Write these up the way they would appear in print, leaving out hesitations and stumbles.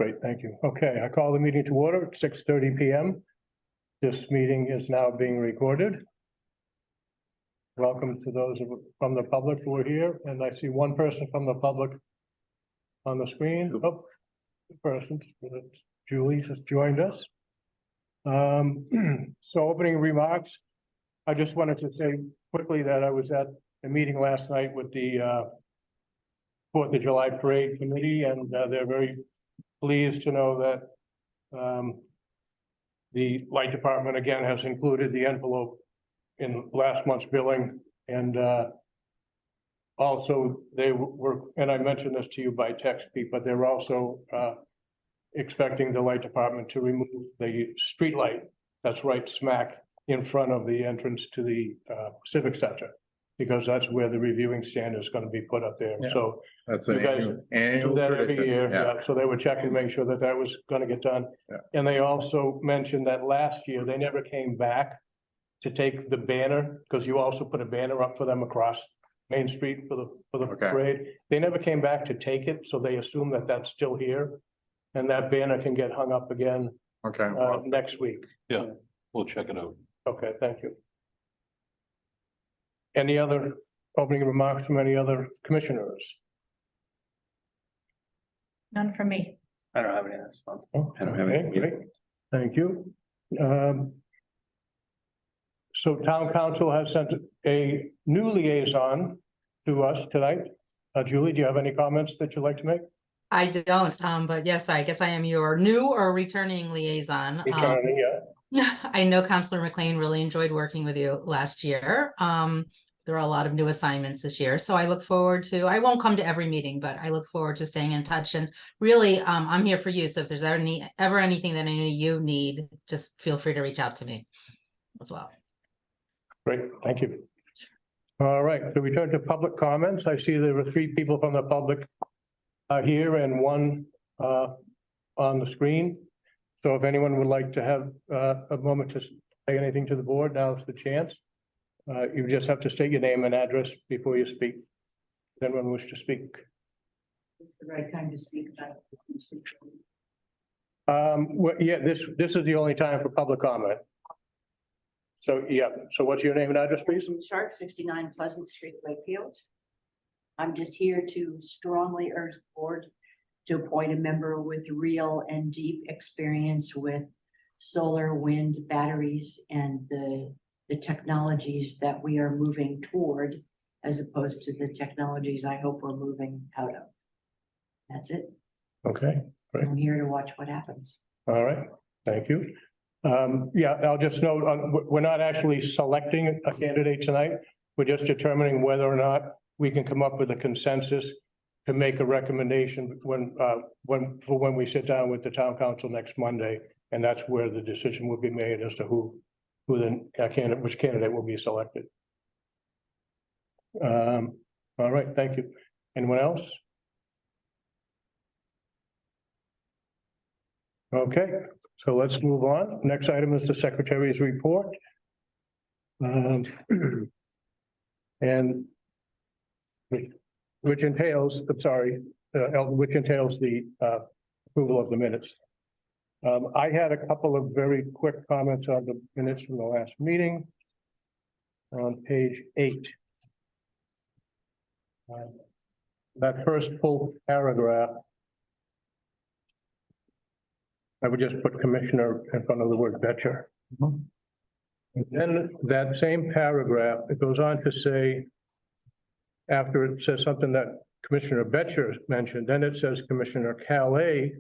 Great, thank you. Okay, I call the meeting to order at 6:30 PM. This meeting is now being recorded. Welcome to those from the public who are here, and I see one person from the public on the screen. Oh, the person, Julie has joined us. So opening remarks, I just wanted to say quickly that I was at a meeting last night with the 4th of July Parade Committee, and they're very pleased to know that the light department again has included the envelope in last month's billing, and also they were, and I mentioned this to you by text, Pete, but they're also expecting the light department to remove the street light that's right smack in front of the entrance to the Civic Center, because that's where the reviewing stand is going to be put up there. Yeah. So That's you an guys annual do that every tradition. year, Yeah. yeah, so they were checking to make sure that that was gonna get done. Yeah. And they also mentioned that last year, they never came back to take the banner, because you also put a banner up for them across Main Street for the Okay. parade. They never came back to take it, so they assume that that's still here. And that banner can get hung up again Okay. next week. Yeah, we'll check it out. Okay, thank you. Any other opening remarks from any other commissioners? None for me. I don't have any response. I don't have any. Great, thank you. So town council has sent a new liaison to us tonight. Julie, do you have any comments that you'd like to make? I don't, but yes, I guess I am your new or returning liaison. Returning, yeah. I know Councilor McLean really enjoyed working with you last year. There are a lot of new assignments this year, so I look forward to, I won't come to every meeting, but I look forward to staying in touch, and really, I'm here for you. So if there's ever anything that any of you need, just feel free to reach out to me as well. Great, thank you. All right, so we turn to public comments. I see there were 3 people from the public here and 1 on the screen. So if anyone would like to have a moment to say anything to the board, now's the chance. You just have to state your name and address before you speak. If anyone wish to speak. It's the right time to speak about. Well, yeah, this is the only time for public comment. So, yeah, so what's your name and address, please? Sharp, 69 Pleasant Street, Wakefield. I'm just here to strongly urge the board to appoint a member with real and deep experience with solar, wind, batteries, and the technologies that we are moving toward, as opposed to the technologies I hope we're moving out of. That's it. Okay, great. I'm here to watch what happens. All right, thank you. Yeah, I'll just note, we're not actually selecting a candidate tonight. We're just determining whether or not we can come up with a consensus to make a recommendation when we sit down with the town council next Monday. And that's where the decision will be made as to who which candidate will be selected. All right, thank you. Anyone else? Okay, so let's move on. Next item is the secretary's report. And which entails, which entails the approval of the minutes. I had a couple of very quick comments on the minutes from the last meeting. On page 8. That first full paragraph, I would just put commissioner in front of the word Betcher. And then that same paragraph, it goes on to say, after it says something that Commissioner Betcher mentioned, then it says Commissioner Calais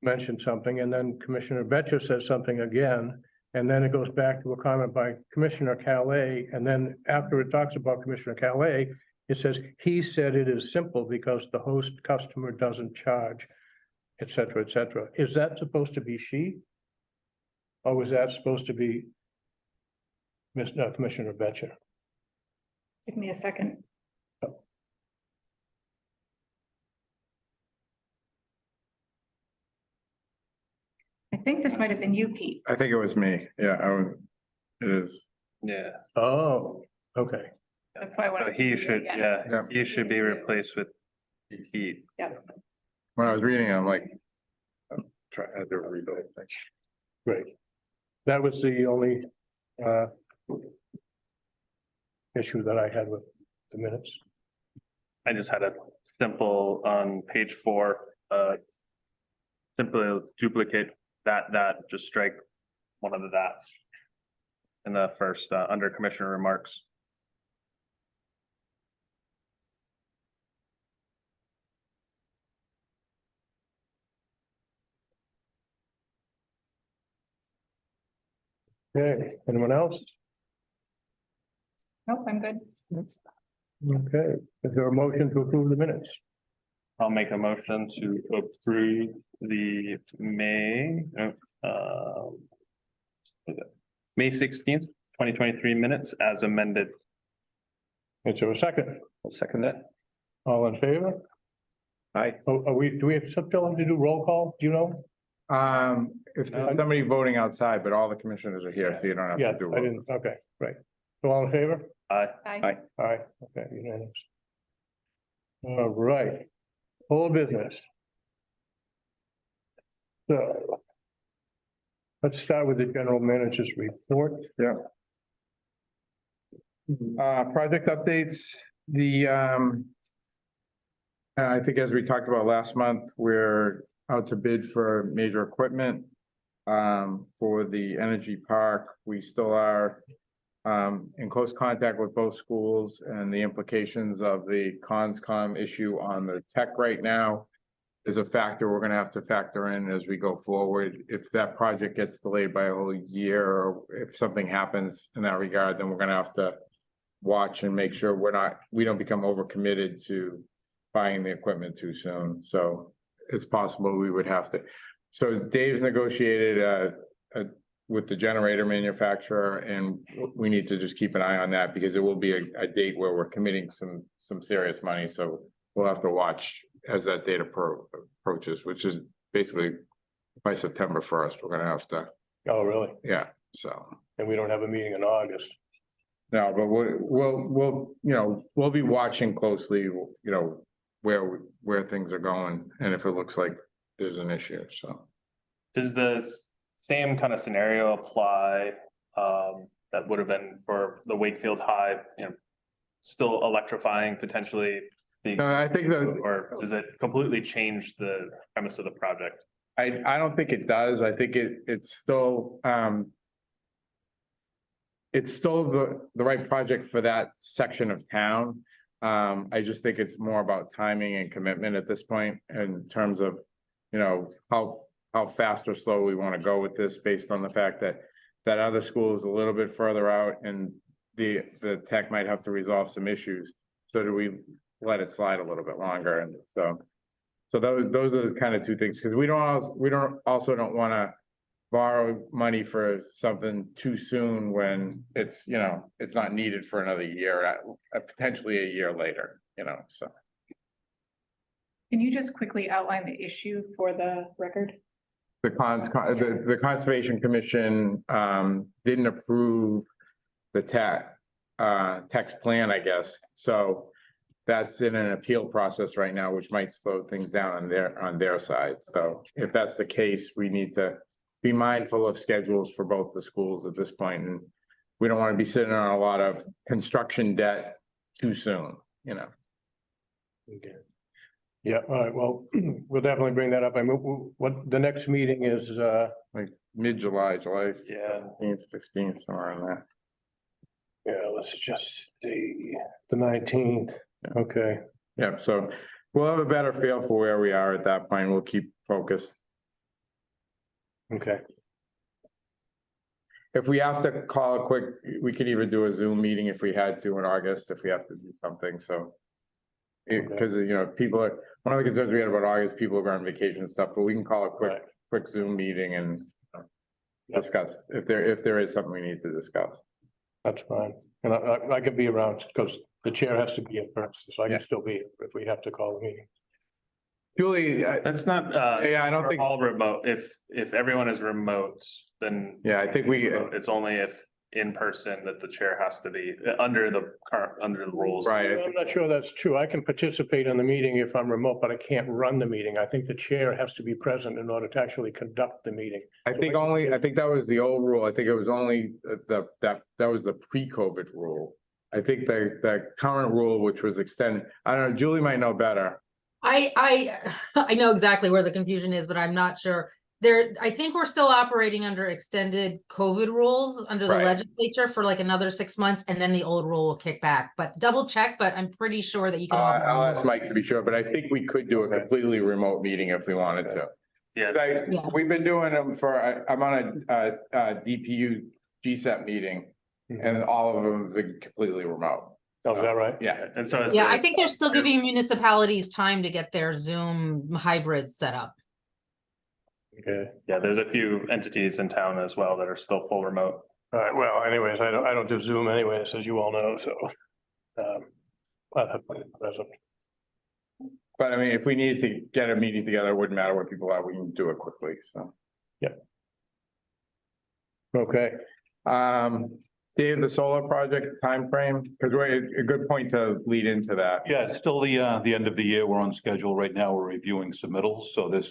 mentioned something, and then Commissioner Betcher says something again, and then it goes back to a comment by Commissioner Calais, and then after it talks about Commissioner Calais, it says, he said it is simple because the host customer doesn't charge, et cetera, et cetera. Is that supposed to be she? Or was that supposed to be Commissioner Betcher? Give me a second. I think this might have been you, Pete. I think it was me. Yeah, it is. Yeah, Oh, okay. That's why I so wanted. he should, Yeah. he should be replaced with Pete. Yeah. when I was reading it, I'm like, I'm trying to read the whole thing. Great. That was the only issue that I had with the minutes. I just had a simple on page 4, simply duplicate that, just strike one of the that's. In the first, under commissioner remarks. Okay, anyone else? Nope, I'm good. Okay, is there a motion to approve the minutes? I'll make a motion to approve the May 16th, 2023 minutes as amended. Is there a second? I'll second that. All in favor? Aye. Oh, do we have still have to do roll call? Do you know? If there's somebody voting outside, but all the commissioners are here, so you don't have Yeah, to do. I didn't, okay, right. So all in favor? Aye. Aye. All right, okay, unanimous. All right, full business. So. Let's start with the general manager's report. Project updates, I think as we talked about last month, we're out to bid for major equipment. For the energy park, we still are in close contact with both schools, and the implications of the conscom issue on the tech right now is a factor we're gonna have to factor in as we go forward. If that project gets delayed by a whole year, or if something happens in that regard, then we're gonna have to watch and make sure we don't become overcommitted to buying the equipment too soon. So it's possible we would have to. So Dave's negotiated with the generator manufacturer, and we need to just keep an eye on that, because it will be a date where we're committing some serious money. So we'll have to watch as that date approaches, which is basically by September 1st, we're gonna have to, Oh, really? yeah, so. And we don't have a meeting in August. No, but we'll be watching closely, where things are going, and if it looks like there's an issue, so. Does the same kind of scenario apply that would have been for the Wakefield High, still electrifying potentially? I think that. Or does it completely change the premise of the project? I don't think it does. I think it's still the right project for that section of town. I just think it's more about timing and commitment at this point, in terms of, how fast or slow we want to go with this, based on the fact that that other school is a little bit further out, and the tech might have to resolve some issues. So do we let it slide a little bit longer? And so those are the kind of two things, because we don't want to borrow money for something too soon when it's not needed for another year, potentially a year later, so. Can you just quickly outline the issue for the record? The Conservation Commission didn't approve the text plan, I guess, so that's in an appeal process right now, which might slow things down on their side. So if that's the case, we need to be mindful of schedules for both the schools at this point, and we don't want to be sitting on a lot of construction debt too soon, Okay. Yeah, all right, well, we'll definitely bring that up. I mean, what the next meeting is, like mid-July, July Yeah. 15th, 15th, somewhere in there. yeah, let's just see, the 19th, okay. Yeah, so we'll have a better feel for where we are at that point. We'll keep focused. Okay, If we have to call it quick, we could even do a Zoom meeting if we had to in August, if we have to do something, so. Because, people are, one of the concerns we had about August, people are on vacation and stuff, but we can call a Right. quick Zoom meeting and discuss if there is something we need to discuss. that's fine. And I could be around, because the chair has to be in first, so I can still be here if we have to call a meeting. Julie, That's not, yeah, I don't for think, all remote. If everyone is remote, then yeah, I think it's only if in person, that the chair has to be under the rules. Right, I'm not sure that's true. I can participate in the meeting if I'm remote, but I can't run the meeting. I think the chair has to be present in order to actually conduct the meeting. I think that was the old rule. I think it was only that was the pre-COVID rule. I think the current rule, which was extended, I don't know, Julie might know better. I know exactly where the confusion is, but I'm not sure. I think we're still operating under extended COVID rules under the Right. legislature for like another 6 months, and then the old rule will kick back. But double check, but I'm pretty sure that you can. I'll ask Mike to be sure, but I think we could do a completely remote meeting if we wanted to. Yeah. 'Cause Yeah. we've been doing them I'm on a DPU GSEP meeting and all of them have been completely remote. Oh, is that right? Yeah. And so. Yeah, I think they're still giving municipalities time to get their Zoom hybrids set up. Okay. Yeah, there's a few entities in town as well that are still full remote. All right, well, anyways, I don't do Zoom anyways, as you all know, so. I'll have to be present. But I mean, if we needed to get a meeting together, it wouldn't matter what people are, we can do it quickly, so. Okay, Dave, the solar project timeframe, because we're a good point to lead into that. Yeah, it's still the end of the year. We're on schedule right now. We're reviewing submittals, so they're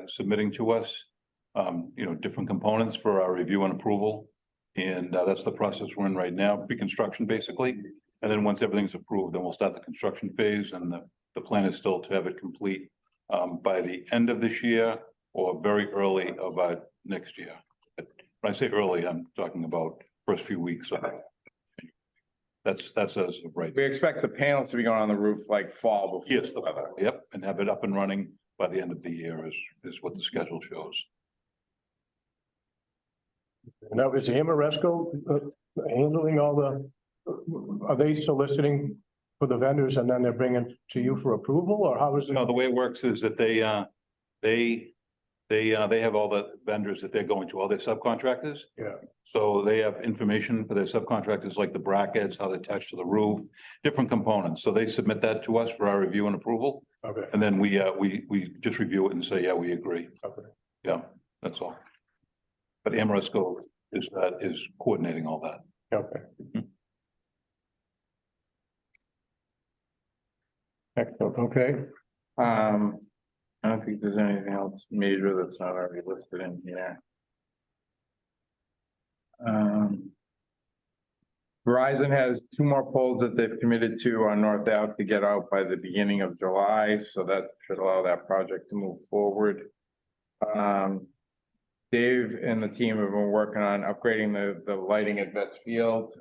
submitting to us. Different components for our review and approval. And that's the process we're in right now, pre-construction basically. And then once everything's approved, then we'll start the construction phase, and the plan is still to have it complete by the end of this year or very early of next year. When I say early, I'm talking about first few weeks of it. That's as of right. We expect the panels to be going on the roof like fall before. Yes, the weather. Yep, and have it up and running by the end of the year is what the schedule shows. now is Amoresco handling all are they soliciting for the vendors and then they're bringing to you for approval, or how is it? No, the way it works is that they have all the vendors that they're going to, all their subcontractors. Yeah. So they have information for their subcontractors, like the brackets, how they attach to the roof, different components. So they submit that to us for our review and approval. Okay, And then we just review it and say, yeah, we agree. okay. Yeah, that's all. But Amoresco is coordinating all that. Okay. Excellent, okay. I don't think there's anything else major that's not already listed in here. Verizon has 2 more poles that they've committed to on North Ave to get out by the beginning of July, so that should allow that project to move forward. Dave and the team have been working on upgrading the lighting at Vets Field.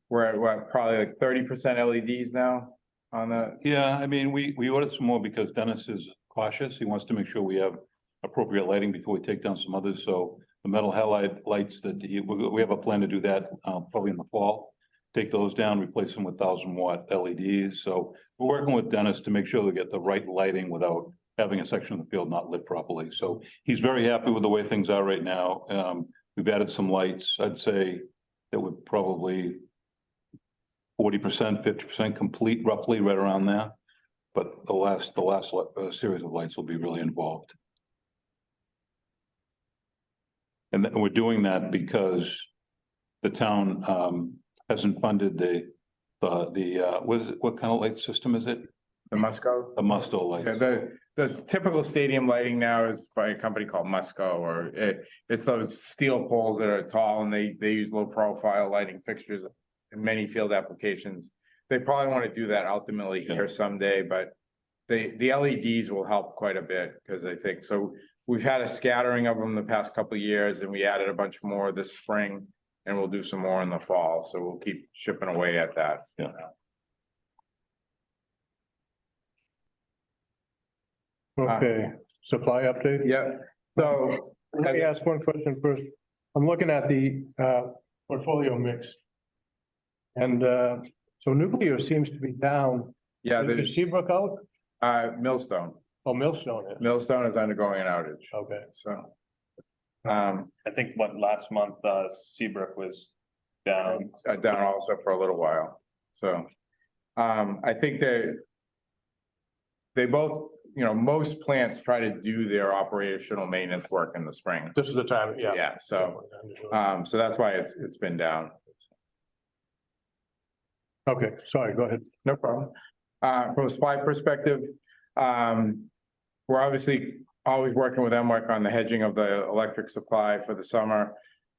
We're at probably like 30% LEDs now on that. Yeah, I mean, we ordered some more because Dennis is cautious. He wants to make sure we have appropriate lighting before we take down some others. So the metal halide lights we have a plan to do that probably in the fall. Take those down, replace them with 1,000-watt LEDs. So we're working with Dennis to make sure we get the right lighting without having a section of the field not lit properly. So he's very happy with the way things are right now. We've added some lights. I'd say that we're probably 40%, 50% complete, roughly right around there. But the last series of lights will be really involved. And we're doing that because the town hasn't funded what kind of light system is it? The Musco? The Musto lights. Yeah, the typical stadium lighting now is by a company called Musco, or it's those steel poles that are tall and they use low profile lighting fixtures in many field applications. They probably want to do that ultimately here someday, but the LEDs will help quite a bit, because I think so. We've had a scattering of them the past couple of years, and we added a bunch more this spring, and we'll do some more in the fall. So we'll keep chipping away at that. Yeah. Okay, supply update? Yeah. So Let me ask one question first. I'm looking at the portfolio mix. And so nuclear seems to be down. yeah, Is there's Seabrook out? Millstone. Oh, Millstone is. Millstone is undergoing an outage. Okay. So. I think last month, Seabrook was down. Down also for a little while. So, I think they both most plants try to do their operational maintenance work in the spring. This is the time, yeah. Yeah, so that's why it's been down. Okay, sorry, go ahead. No problem. From a supply perspective, we're obviously always working with MWEC on the hedging of the electric supply for the summer.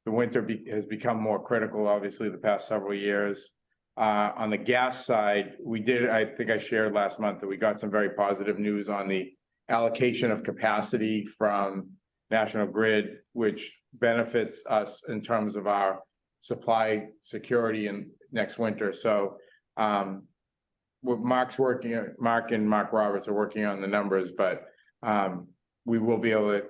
The winter has become more critical, obviously, the past several years. On the gas side, I think I shared last month that we got some very positive news on the allocation of capacity from National Grid, which benefits us in terms of our supply security in next winter. So what Mark and Mark Roberts are working on the numbers, but we will be able to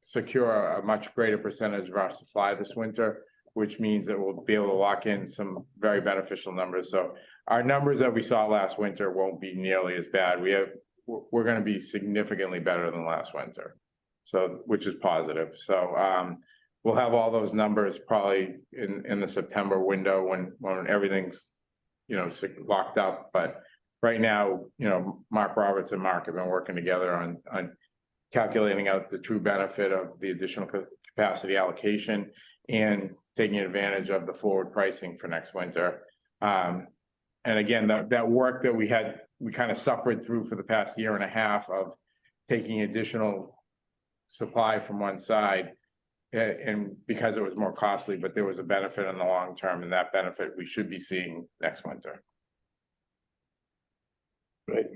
secure a much greater percentage of our supply this winter, which means that we'll be able to lock in some very beneficial numbers. So our numbers that we saw last winter won't be nearly as bad. We're going to be significantly better than last winter, so which is positive. So we'll have all those numbers probably in the September window when everything's locked up. But right now, Mark Roberts and Mark have been working together on calculating out the true benefit of the additional capacity allocation and taking advantage of the forward pricing for next winter. And again, that work that we kind of suffered through for the past year and a half of taking additional supply from one side, and because it was more costly, but there was a benefit in the long term, and that benefit we should be seeing next winter. Right.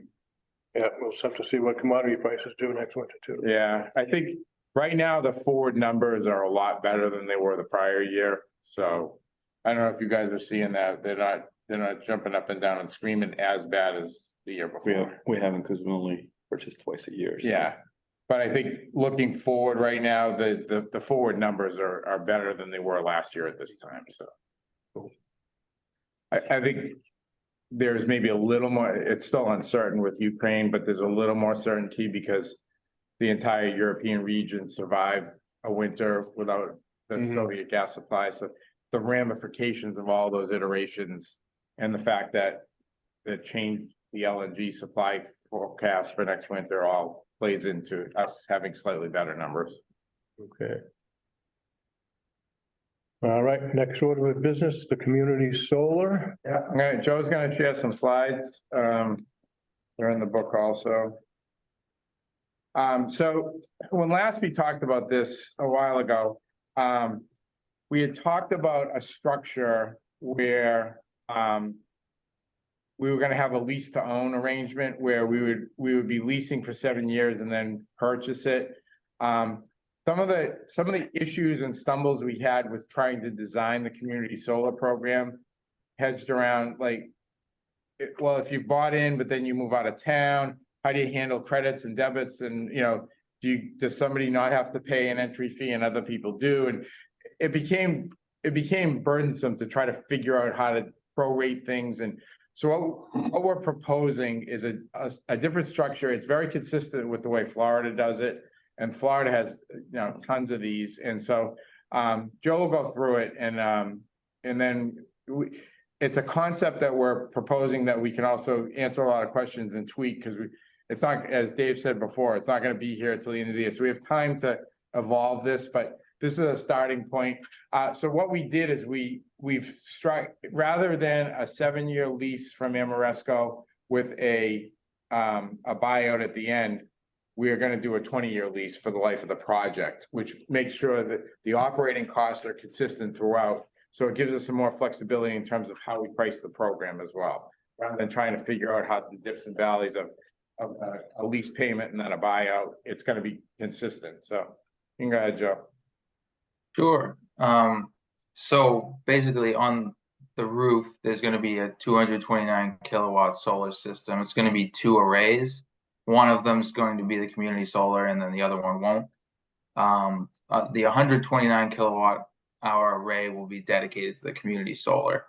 Yeah, we'll just have to see what commodity prices do next winter too. Yeah, I think right now the forward numbers are a lot better than they were the prior year. So I don't know if you guys are seeing that. They're not jumping up and down and screaming as bad as the year before. We haven't, because we only purchased twice a year. So. Yeah, but I think looking forward right now, the forward numbers are better than they were last year at this time. So I think there's maybe a little more, it's still uncertain with Ukraine, but there's a little more certainty because the entire European region survived a winter without the Soviet gas supply. So the ramifications of all those iterations and the fact that it changed the LNG supply forecast for next winter all plays into us having slightly better numbers. Okay. All right, next order of business, the community solar. Yeah, Joe's gonna share some slides. They're in the book also. So when last we talked about this a while ago, we had talked about a structure where we were gonna have a lease to own arrangement where we would be leasing for 7 years and then purchase it. Some of the issues and stumbles we had with trying to design the community solar program hedged around well, if you bought in, but then you move out of town, how do you handle credits and debits? And, does somebody not have to pay an entry fee and other people do? And it became burdensome to try to figure out how to prorate things. And so what we're proposing is a different structure. It's very consistent with the way Florida does it. And Florida has, tons of these. And so Joe will go through it and then it's a concept that we're proposing that we can also answer a lot of questions and tweak because it's not, as Dave said before, it's not going to be here until the end of the year. So we have time to evolve this, but this is a starting point. So what we did is we've struck, rather than a 7-year lease from Amoresco with a buyout at the end, we are going to do a 20-year lease for the life of the project, which makes sure that the operating costs are consistent throughout. So it gives us some more flexibility in terms of how we price the program as well, rather than trying to figure out how the dips and valleys of a lease payment and then a buyout. It's going to be consistent. So you can go ahead, Joe. Sure. So basically on the roof, there's going to be a 229 kilowatt solar system. It's going to be 2 arrays. One of them is going to be the community solar and then the other one won't. The 129 kilowatt hour array will be dedicated to the community solar.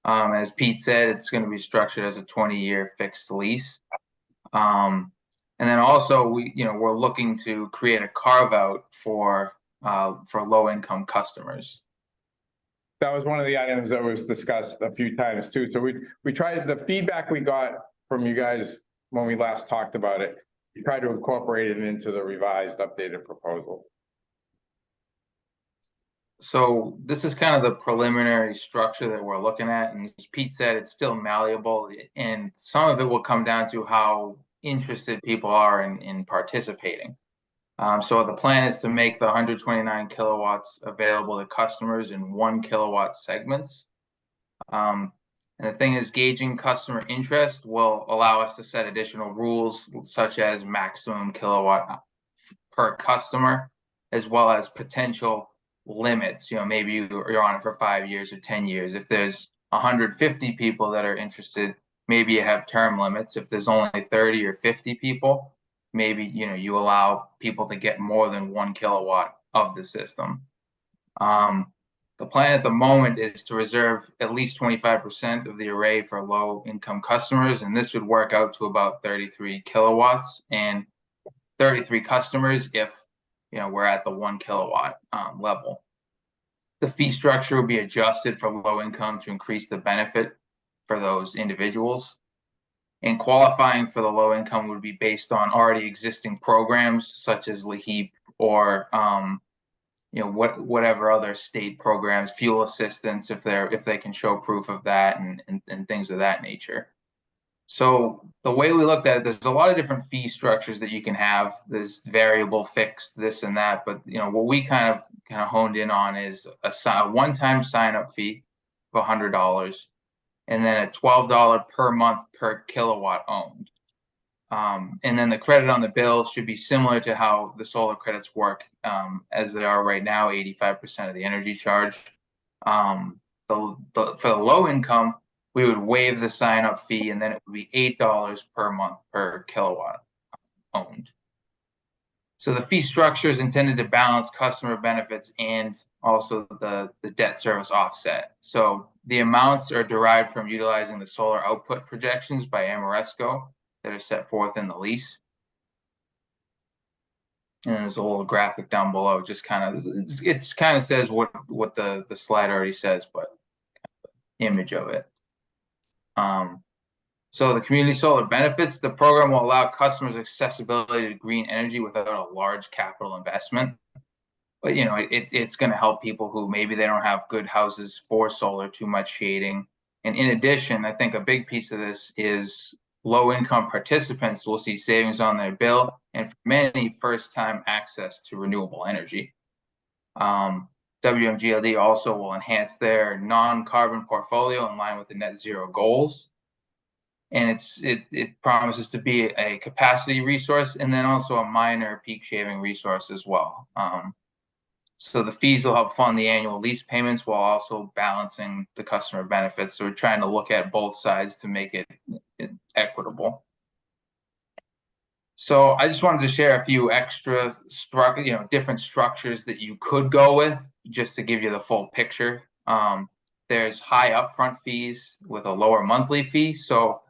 As Pete said, it's going to be structured as a 20-year fixed lease. And then also we're looking to create a carve out for low income customers. That was one of the items that was discussed a few times too. So we tried, the feedback we got from you guys when we last talked about it try to incorporate it into the revised updated proposal. So this is kind of the preliminary structure that we're looking at, and as Pete said, it's still malleable, and some of it will come down to how interested people are in participating. So the plan is to make the 129 kilowatts available to customers in 1 kilowatt segments. And the thing is, gauging customer interest will allow us to set additional rules, such as maximum kilowatt per customer, as well as potential limits. Maybe you're on it for 5 years or 10 years. If there's 150 people that are interested, maybe you have term limits. If there's only 30 or 50 people, maybe you allow people to get more than 1 kilowatt of the system. The plan at the moment is to reserve at least 25% of the array for low income customers, and this would work out to about 33 kilowatts and 33 customers if we're at the 1 kilowatt level. The fee structure will be adjusted for low income to increase the benefit for those individuals. And qualifying for the low income would be based on already existing programs such as LEHEAP or whatever other state programs, fuel assistance, if they can show proof of that, and things of that nature. So the way we looked at it, there's a lot of different fee structures that you can have. There's variable, fixed, this and that. But what we kind of honed in on is a one-time sign-up fee of $100, and then a $12 per month per kilowatt owned. And then the credit on the bill should be similar to how the solar credits work, as they are right now, 85% of the energy charge. For the low income, we would waive the sign-up fee, and then it would be $8 per month per kilowatt owned. So the fee structure is intended to balance customer benefits and also the debt service offset. So the amounts are derived from utilizing the solar output projections by Amoresco that are set forth in the lease. And there's a little graphic down below, just it kind of says what the slide already says, but image of it. So the community solar benefits, the program will allow customers accessibility to green energy without a large capital investment. But it's going to help people who maybe they don't have good houses for solar, too much shading. And in addition, I think a big piece of this is low income participants will see savings on their bill, and for many, first time access to renewable energy. WMGLD also will enhance their non-carbon portfolio in line with the net zero goals. And it promises to be a capacity resource, and then also a minor peak shaving resource as well. So the fees will help fund the annual lease payments while also balancing the customer benefits. So we're trying to look at both sides to make it equitable. So I just wanted to share a few extra different structures that you could go with, just to give you the full picture. There's high upfront fees with a lower monthly fee. So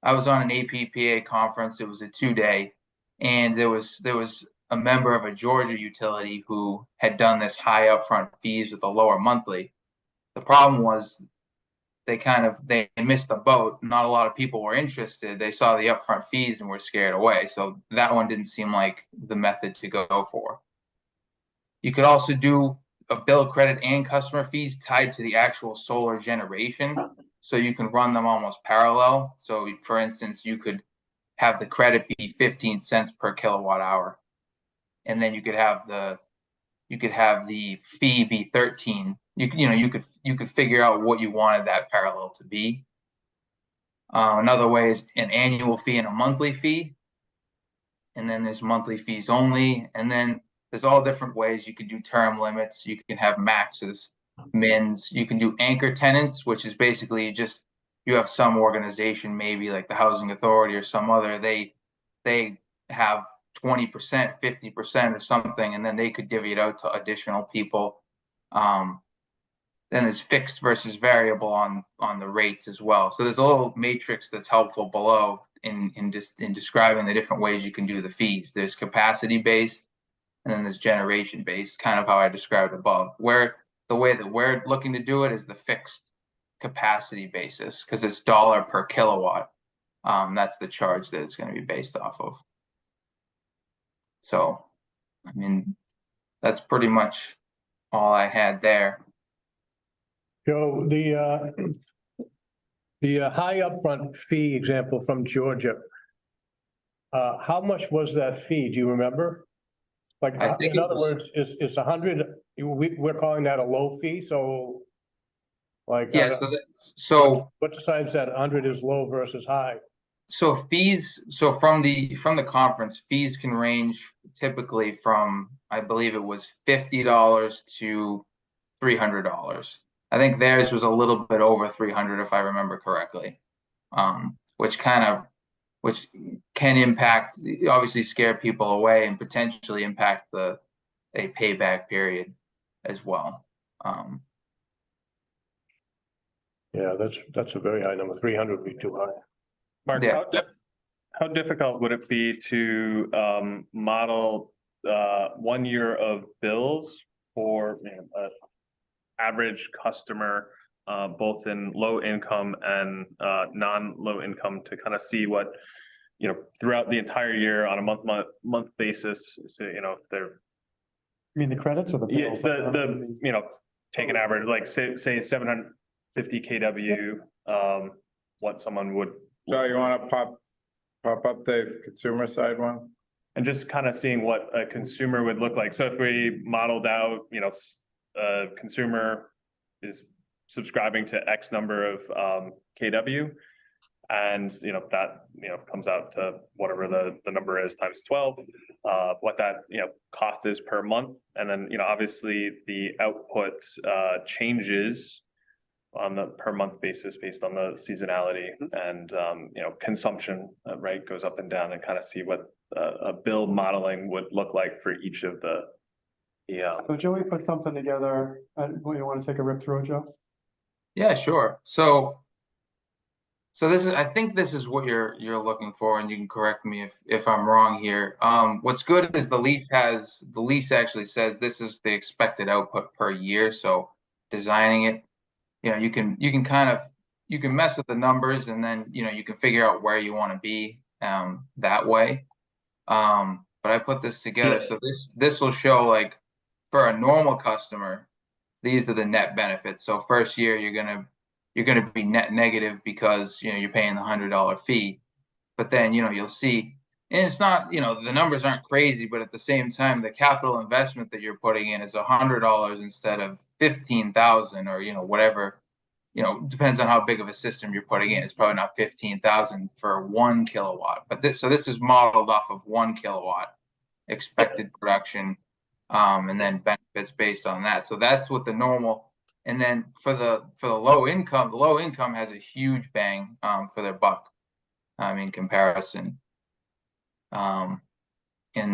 I was on an APPA conference. It was a 2-day, and there was a member of a Georgia utility who had done this high upfront fees with a lower monthly. The problem was they missed the boat. Not a lot of people were interested. They saw the upfront fees and were scared away. So that one didn't seem like the method to go for. You could also do a bill credit and customer fees tied to the actual solar generation. So you can run them almost parallel. So for instance, you could have the credit be 15 cents per kilowatt hour. And then you could have the fee be 13. You could figure out what you wanted that parallel to be. Another way is an annual fee and a monthly fee. And then there's monthly fees only. And then there's all different ways you can do term limits. You can have maxes, mins. You can do anchor tenants, which is basically just you have some organization, maybe like the Housing Authority or some other. They have 20%, 50% or something, and then they could divvy it out to additional people. Then there's fixed versus variable on the rates as well. So there's a little matrix that's helpful below in describing the different ways you can do the fees. There's capacity based, and then there's generation based, kind of how I described above. Where the way that we're looking to do it is the fixed capacity basis, because it's $1 per kilowatt. That's the charge that it's going to be based off of. So, I mean, that's pretty much all I had there. Joe, the high upfront fee example from Georgia. How much was that fee? Do you remember? Like, I think in it other was- words, is 100, we're calling that a low fee, so. Like, Yeah, so what decides that 100 is low versus high? so fees, so from the conference, fees can range typically from, I believe it was $50 to $300. I think theirs was a little bit over 300 if I remember correctly. Which can impact, obviously scare people away and potentially impact a payback period as well. Yeah, that's a very high number. 300 would be too high. Mark, Yeah. how difficult would it be to model 1 year of bills for average customer, both in low income and non-low income, to kind of see what, throughout the entire year on a month basis, so, if they're. You mean the credits or the Yeah, bills? take an average, like say 750 kW, what someone would. So you wanna pop up the consumer side one? And just kind of seeing what a consumer would look like. So if we modeled out, a consumer is subscribing to X number of kW. And, that, comes out to whatever the number is times 12, what that, cost is per month. And then, obviously the output changes on the per month basis based on the seasonality and, consumption, right, goes up and down, and kind of see what a bill modeling would look like for each of the. Yeah. So Joey put something together. You want to take a rip through it, Joe? Yeah, sure. So I think this is what you're looking for, and you can correct me if I'm wrong here. What's good is the lease actually says this is the expected output per year. So designing it, you can mess with the numbers, and then you can figure out where you want to be that way. But I put this together, so this will show, like, for a normal customer, these are the net benefits. So first year you're gonna be net negative because you're paying the $100 fee, but then you'll see, and it's not, the numbers aren't crazy, but at the same time the capital investment that you're putting in is $100 instead of 15,000, or whatever. Depends on how big of a system you're putting in. It's probably not 15,000 for 1 kilowatt, but this is modeled off of 1 kilowatt expected production, and then benefits based on that. So that's what the normal. And then for the low income, the low income has a huge bang for their buck, in comparison. And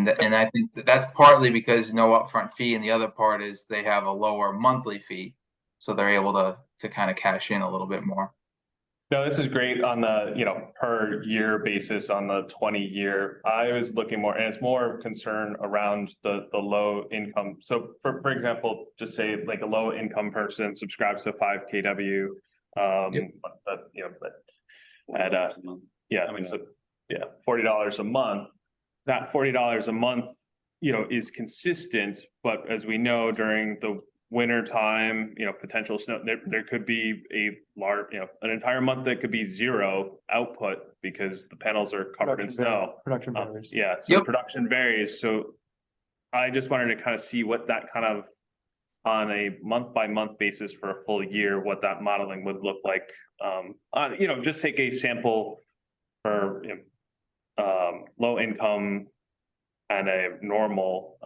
I think that's partly because no upfront fee, and the other part is they have a lower monthly fee, so they're able to kind of cash in a little bit more. No, this is great on the, per year basis on the 20-year. I was looking more, and it's more concern around the low income. So for example, just say like a low income person subscribes to 5 kW, Yep. but at $40 a month. That $40 a month, is consistent, but as we know, during the winter time, potential snow, there could be a large, an entire month that could be zero output because the panels are covered in snow. Production varies. Yeah, so Yep. production varies. So I just wanted to kind of see what that kind of, on a month by month basis for a full year, what that modeling would look like. Just take a sample for low income and a normal,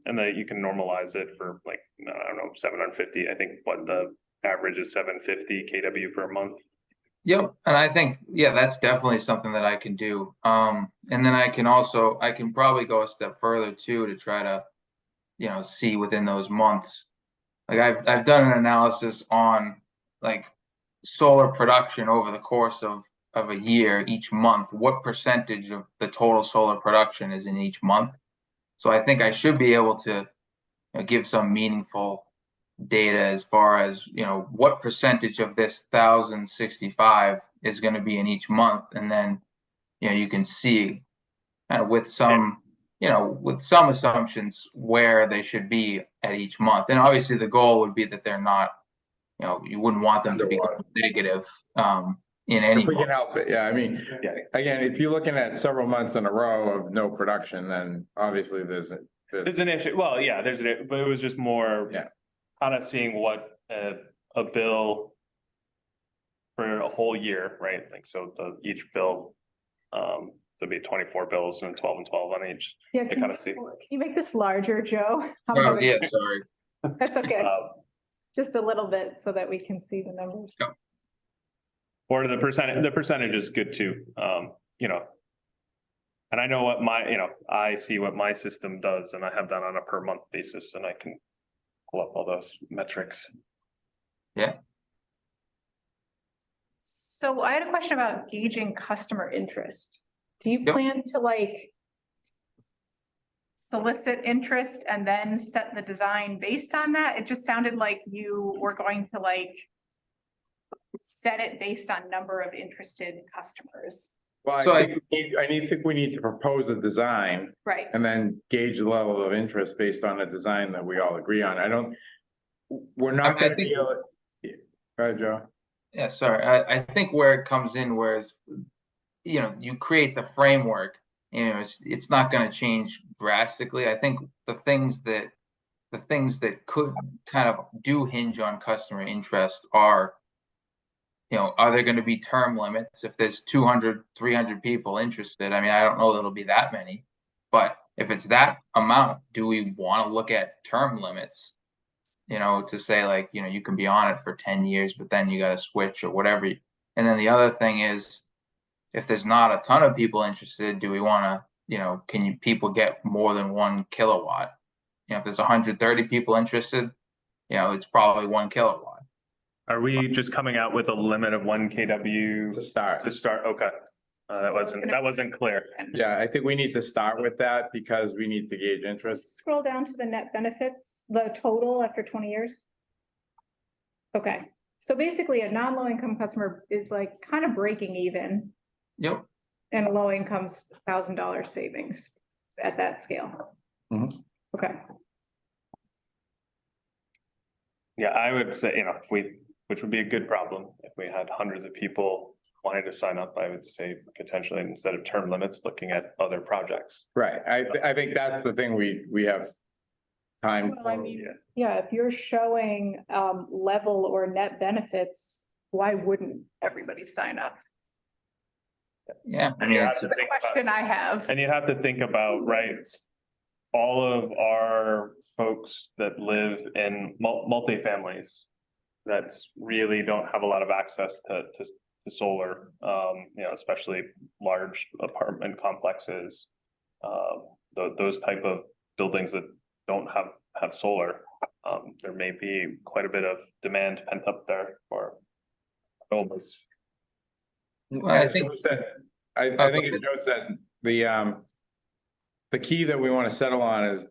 and then you can normalize it for, like, I don't know, 750. I think what the average is 750 kW per month. Yep, and I think, that's definitely something that I can do. And then I can probably go a step further too, to try to, see within those months. Like I've done an analysis on, like, solar production over the course of a year, each month, what percentage of the total solar production is in each month. So I think I should be able to give some meaningful data as far as, what percentage of this 1,065 is going to be in each month. And then, you can see with some you know, with some assumptions where they should be at each month. And obviously the goal would be that they're not, you know, you wouldn't want them to be Underwater. negative in any If we can month. help it, yeah, I mean, Yeah. again, if you're looking at several months in a row of no production, then obviously there's There's an issue, well, yeah, but it was just more. Yeah. Kind of seeing what a bill. For a whole year, right, like, so each bill, so be 24 bills and 12 and 12 on each. Yeah, To can kind of see. you make this larger, Joe? Oh, yeah, sorry. That's okay, Um, just a little bit so that we can see the numbers. Yep. Or the percentage is good too, you know. And I know what I see what my system does, and I have that on a per month basis, and I can pull up all those metrics. So I had a question about gauging customer interest. Do you Yep. plan to like solicit interest and then set the design based on that? It just sounded like you were going to like set it based on number of interested customers. Well, So I think we need to propose a design Right. and then gauge the level of interest based on a design that we all agree on. We're I not mean, I gonna think- be able. Go ahead, Joe. Yeah, sorry, I think where it comes in, whereas, you know, you create the framework, you know, it's not gonna change drastically. I think the things that could kind of do hinge on customer interest are, you know, are there gonna be term limits? If there's 200, 300 people interested, I mean, I don't know that it'll be that many. But if it's that amount, do we wanna look at term limits? You know, to say like, you know, you can be on it for 10 years, but then you gotta switch or whatever. And then the other thing is, if there's not a ton of people interested, do we wanna, you know, people get more than 1 kilowatt? You know, if there's 130 people interested, you know, it's probably 1 kilowatt. Are we just coming out with a limit of 1 kW To start. to start? Okay. That wasn't clear. Yeah, I think we need to start with that because we need to gauge interest. Scroll down to the net benefits, the total after 20 years. Okay, so basically a non-low income customer is like kind of breaking even Yep. and a low income's $1,000 savings at that scale. Mhm. Okay, Yeah, I would say, you know, which would be a good problem, if we had hundreds of people wanting to sign up, I would say potentially instead of term limits, looking at other projects. Right, I think that's the thing we have time well, I for. mean, yeah, if you're showing level or net benefits, why wouldn't everybody sign up? Yeah, I And mean, you have it's, to That's the think about, question I have. and you have to think about, right? All of our folks that live in multifamilies that's really don't have a lot of access to solar, you know, especially large apartment complexes. Those type of buildings that don't have solar, there may be quite a bit of demand pent up there for homes. well, I As think, Joe said, I think as Joe said, the key that we want to settle on is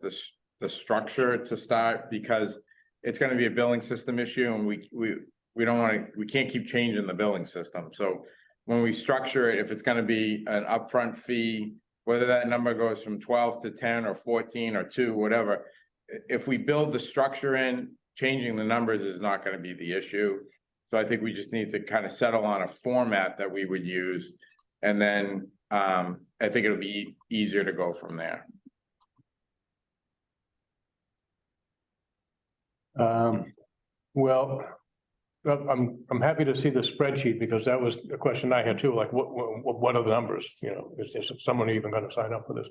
the structure to start, because it's gonna be a billing system issue, and we don't wanna, we can't keep changing the billing system. So when we structure it, if it's gonna be an upfront fee, whether that number goes from 12 to 10 or 14 or 2, whatever, if we build the structure in, changing the numbers is not gonna be the issue. So I think we just need to kind of settle on a format that we would use, and then I think it'll be easier to go from there. Well, I'm happy to see the spreadsheet because that was a question I had too, like what are the numbers, you know, is someone even gonna sign up for this?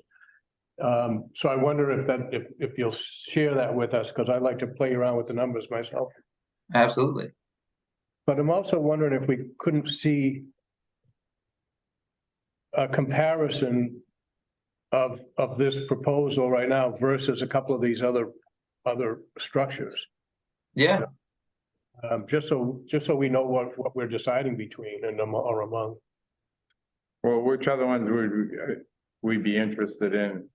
So I wonder if you'll share that with us, because I like to play around with the numbers myself. absolutely. But I'm also wondering if we couldn't see a comparison of this proposal right now versus a couple of these other structures. Yeah, Just so we know what we're deciding between and or among. Well, which other ones would we be interested in?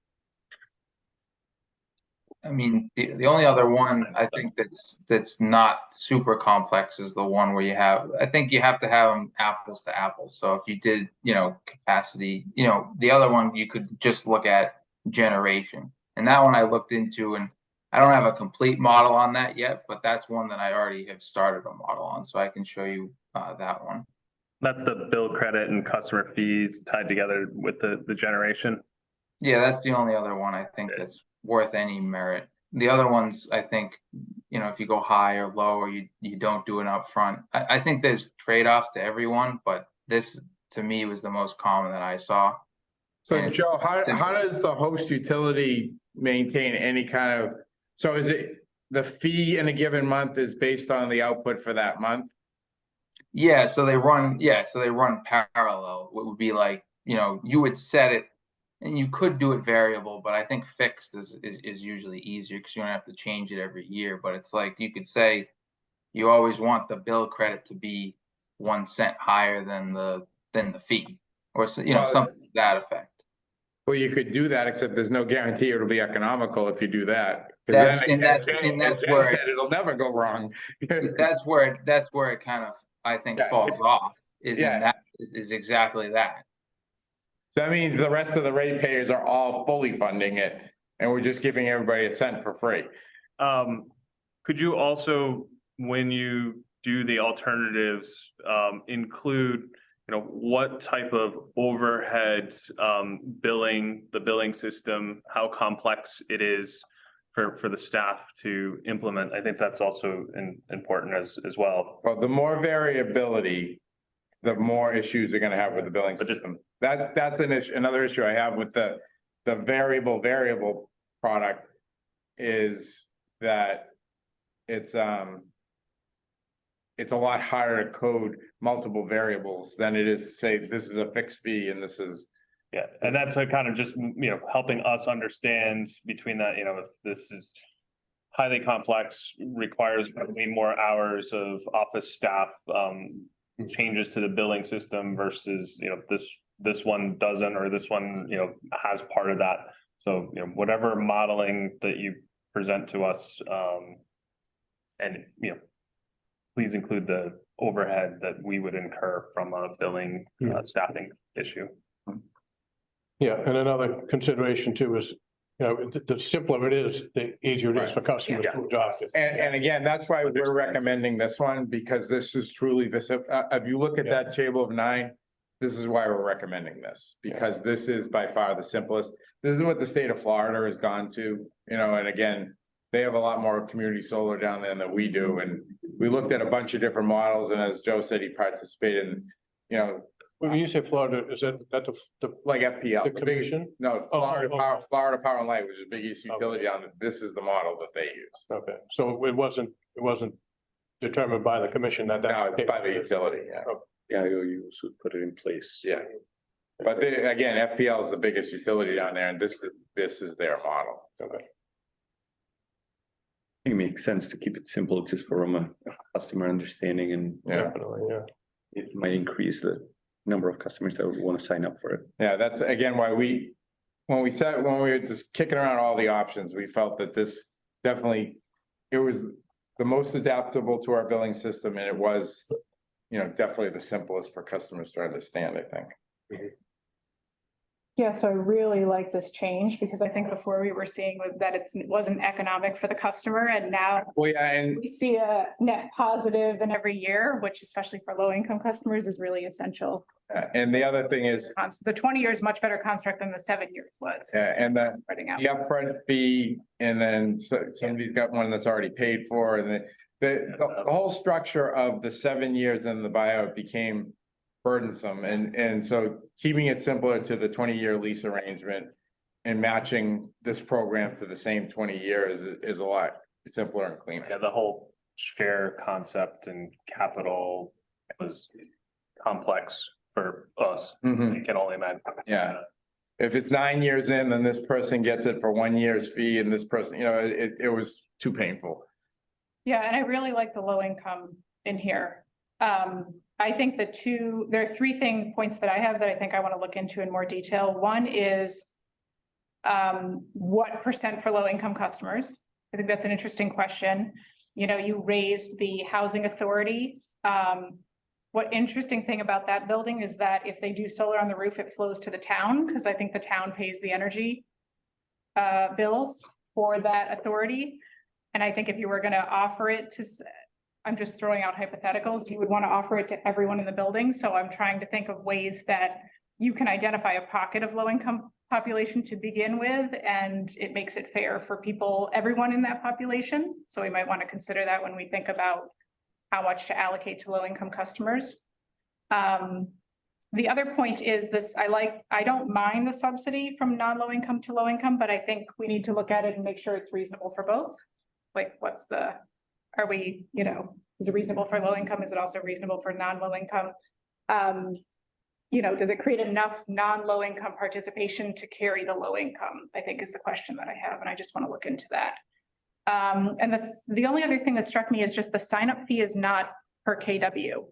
I mean, the only other one I think that's not super complex is the one where I think you have to have them apples to apples. So if you did, you know, capacity, you know, the other one you could just look at generation. And that one I looked into, and I don't have a complete model on that yet, but that's one that I already have started a model on, so I can show you that one. That's the bill credit and customer fees tied together with the generation. Yeah, that's the only other one I think that's worth any merit. The other ones, I think, you know, if you go high or low, or you don't do it up front. I think there's trade-offs to everyone, but this to me was the most common that I saw. So And Joe, how simple. does the host utility maintain any kind of, so is it the fee in a given month is based on the output for that month? Yeah, so they run parallel. What would be like, you know, you would set it and you could do it variable, but I think fixed is usually easier because you don't have to change it every year. But it's like you could say you always want the bill credit to be 1 cent higher than the fee, or you know, Well, something to that effect. Well, you could do that, except there's no guarantee it'll be economical if you do that. 'Cause That's then, that's as Jen where said, it'll never go wrong. that's where it kind of, I think, Yeah. falls off. Is Yeah. in that is exactly that. So that means the rest of the ratepayers are all fully funding it, and we're just giving everybody a cent for free. Could you also, when you do the alternatives, include, you know, what type of overhead billing, the billing system, how complex it is for the staff to implement? I think that's also important as well. Well, the more variability, the more issues you're gonna have with the billing system. That's an issue. Another issue I have with the variable product is that it's a lot harder to code multiple variables than it is to say this is a fixed fee and this is. Yeah, and that's what kind of just, you know, helping us understand between that, you know, if this is highly complex, requires way more hours of office staff, changes to the billing system versus, you know, this one doesn't, or this one, you know, has part of that. So, you know, whatever modeling that you present to us, and, you know, please include the overhead that we would incur from a billing staffing issue. Yeah, and another consideration too is, you know, the simpler it is, the easier it is for customers to adopt it. And again, that's why we're recommending this one, because this is truly this, if you look at that table of 9, this is why we're recommending this, because this is by far the simplest. This is what the state of Florida has gone to, you know, and again, they have a lot more community solar down there than we do. And we looked at a bunch of different models, and as Joe said, he participated in, you know. When you say Florida, is that the Like FPL. the commission? No, Oh, Florida Power and Light, which is the biggest utility on it. This is the model that they use. Okay, so it wasn't determined by the commission that. No, it's by the utility, yeah. The IOUs would put it in place. Yeah. But again, FPL is the biggest utility down there, and this is their model. Okay. It makes sense to keep it simple just from a customer understanding, and Definitely, yeah. it might increase the number of customers that would want to sign up for it. Yeah, that's again why when we were just kicking around all the options, we felt that this definitely, it was the most adaptable to our billing system, and it was, you know, definitely the simplest for customers to understand, I think. Yeah, so I really like this change because I think before we were seeing that it wasn't economic for the customer, and now Well, yeah, and we see a net positive in every year, which especially for low income customers is really essential. the other thing is, The 20 years much better construct than the 7 years was. and the Spreading out. upfront fee, and then somebody's got one that's already paid for, and the whole structure of the 7 years in the buyout became burdensome, and so keeping it simpler to the 20-year lease arrangement and matching this program to the same 20 years is a lot simpler and cleaner. Yeah, the whole share concept and capital was complex for us. Mhm. You can only imagine. Yeah. If it's 9 years in, then this person gets it for 1 year's fee, and this person, you know, it was too painful. Yeah, and I really like the low income in here. I think there are 3 points that I have that I think I want to look into in more detail. One is what % for low income customers? I think that's an interesting question. You know, you raised the housing authority. What interesting thing about that building is that if they do solar on the roof, it flows to the town, because I think the town pays the energy. bills for that authority. And I think if you were gonna offer it to, I'm just throwing out hypotheticals, you would want to offer it to everyone in the building. So I'm trying to think of ways that you can identify a pocket of low income population to begin with, and it makes it fair for people, everyone in that population. So we might want to consider that when we think about how much to allocate to low income customers. The other point is this, I don't mind the subsidy from non-low income to low income, but I think we need to look at it and make sure it's reasonable for both. Like, are we, is it reasonable for low income? Is it also reasonable for non-low income? Does it create enough non-low income participation to carry the low income? I think is the question that I have, and I just want to look into that. And the only other thing that struck me is just the sign up fee is not per KW.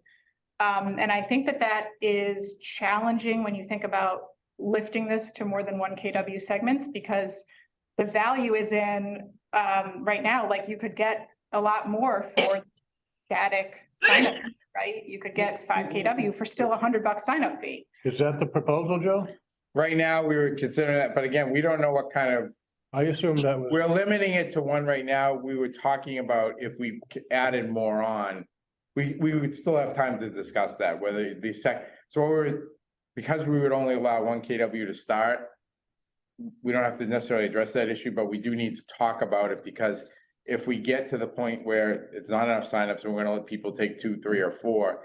And I think that is challenging when you think about lifting this to more than 1 KW segments, because the value is in right now, like you could get a lot more for static sign up, right? You could get 5 KW for still $100 sign up fee. Is that the proposal, Joe? Right now, we were considering that, but again, we don't know what kind of, I assume that was, we're limiting it to 1 right now. We were talking about if we added more on. We would still have time to discuss that, whether because we would only allow 1 KW to start. We don't have to necessarily address that issue, but we do need to talk about it, because if we get to the point where it's not enough signups and we're gonna let people take 2, 3, or 4,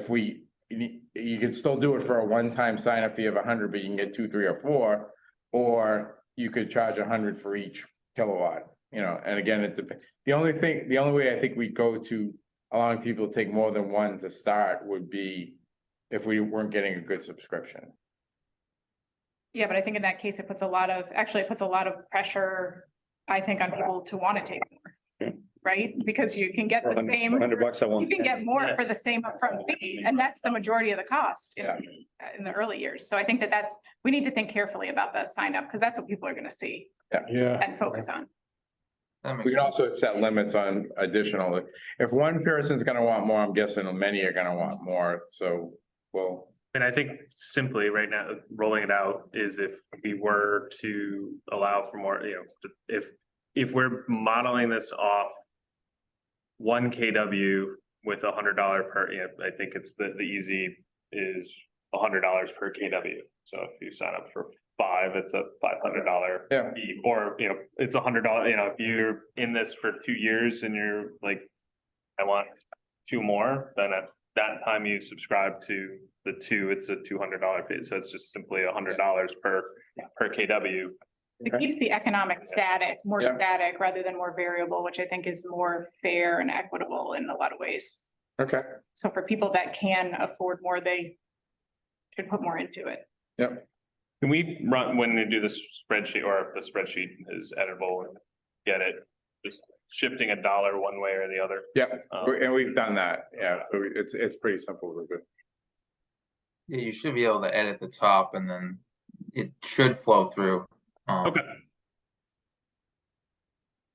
you can still do it for a one-time sign up fee of 100, but you can get 2, 3, or 4, or you could charge 100 for each kilowatt, and again, it depends. The only way I think we'd go to allowing people to take more than 1 to start would be if we weren't getting a good subscription. Yeah, but I think in that case, it puts a lot of pressure, I think, on people to want to take more, right? Because you can get the same, $100 I won't. you can get more for the same upfront fee, and that's the majority of the cost in the early years. So I think we need to think carefully about the sign up, because that's what people are going to see yeah. and focus on. We can also set limits on additional, if one person's gonna want more, I'm guessing many are gonna want more, so, well. And I think simply right now, rolling it out is if we were to allow for more, if we're modeling this off 1 KW with $100 per, I think it's the easy is $100 per KW. So if you sign up for 5, it's a $500 fee, or, it's $100, if you're in this for 2 years and you're like, I want 2 more, then at that time you subscribe to the 2, it's a $200 fee. So it's just simply $100 per KW. It keeps the economic static, more static rather than more variable, which I think is more fair and equitable in a lot of ways. Okay. So for people that can afford more, they should put more into it. Yep. Can we run, when we do this spreadsheet, or if the spreadsheet is editable and get it, just shifting $1 one way or the other? Yeah, and we've done that. Yeah, so it's pretty simple. We're good. Yeah, you should be able to edit the top and then it should flow through. Okay.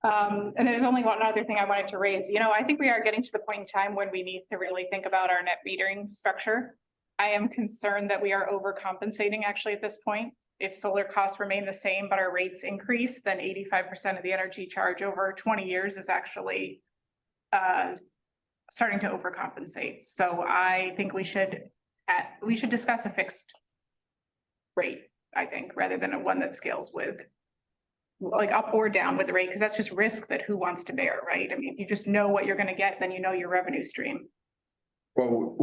And there's only one other thing I wanted to raise. I think we are getting to the point in time when we need to really think about our net metering structure. I am concerned that we are overcompensating actually at this point. If solar costs remain the same, but our rates increase, then 85% of the energy charge over 20 years is actually starting to overcompensate. So I think we should discuss a fixed rate, I think, rather than a one that scales with like up or down with the rate, because that's just risk that who wants to bear, right? I mean, if you just know what you're going to get, then you know your revenue stream. Well,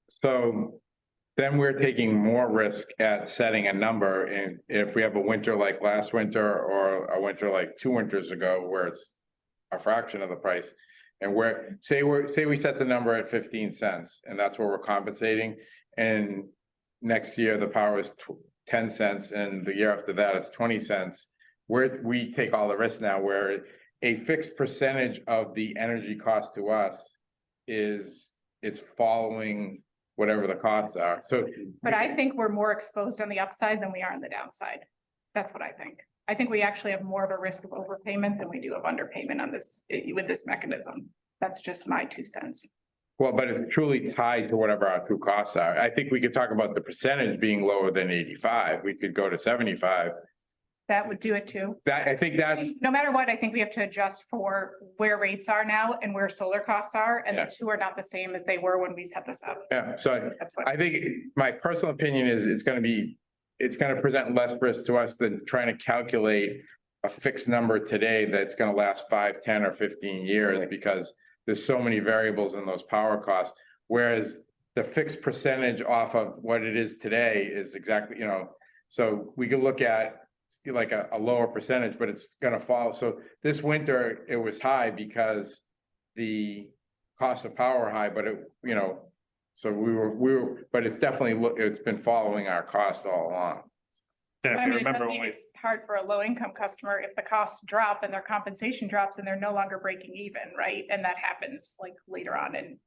so then we're taking more risk at setting a number, and if we have a winter like last winter or a winter like 2 winters ago where it's a fraction of the price, and say we set the number at 15 cents and that's where we're compensating, and next year the power is 10 cents and the year after that it's 20 cents, we take all the risk now, where a fixed percentage of the energy cost to us it's following whatever the costs are. So, but I think we're more exposed on the upside than we are on the downside. That's what I think. I think we actually have more of a risk of overpayment than we do of underpayment on this with this mechanism. That's just my 2 cents. well, but it's truly tied to whatever our true costs are. I think we could talk about the percentage being lower than 85. We could go to 75. That would do it too. That, I think that's, No matter what, I think we have to adjust for where rates are now and where solar costs are, and Yeah. the two are not the same as they were when we set this up. yeah, so That's what. I think my personal opinion is it's gonna present less risk to us than trying to calculate a fixed number today that's gonna last 5, 10, or 15 years, because there's so many variables in those power costs. Whereas the fixed percentage off of what it is today is exactly, so we could look at like a lower percentage, but it's gonna fall. So this winter, it was high because the cost of power high, but so we were, but it's definitely, it's been following our cost all along. Yeah, I if you mean, it remember does when seem we, it's hard for a low income customer if the costs drop and their compensation drops and they're no longer breaking even, right? And that happens like later on in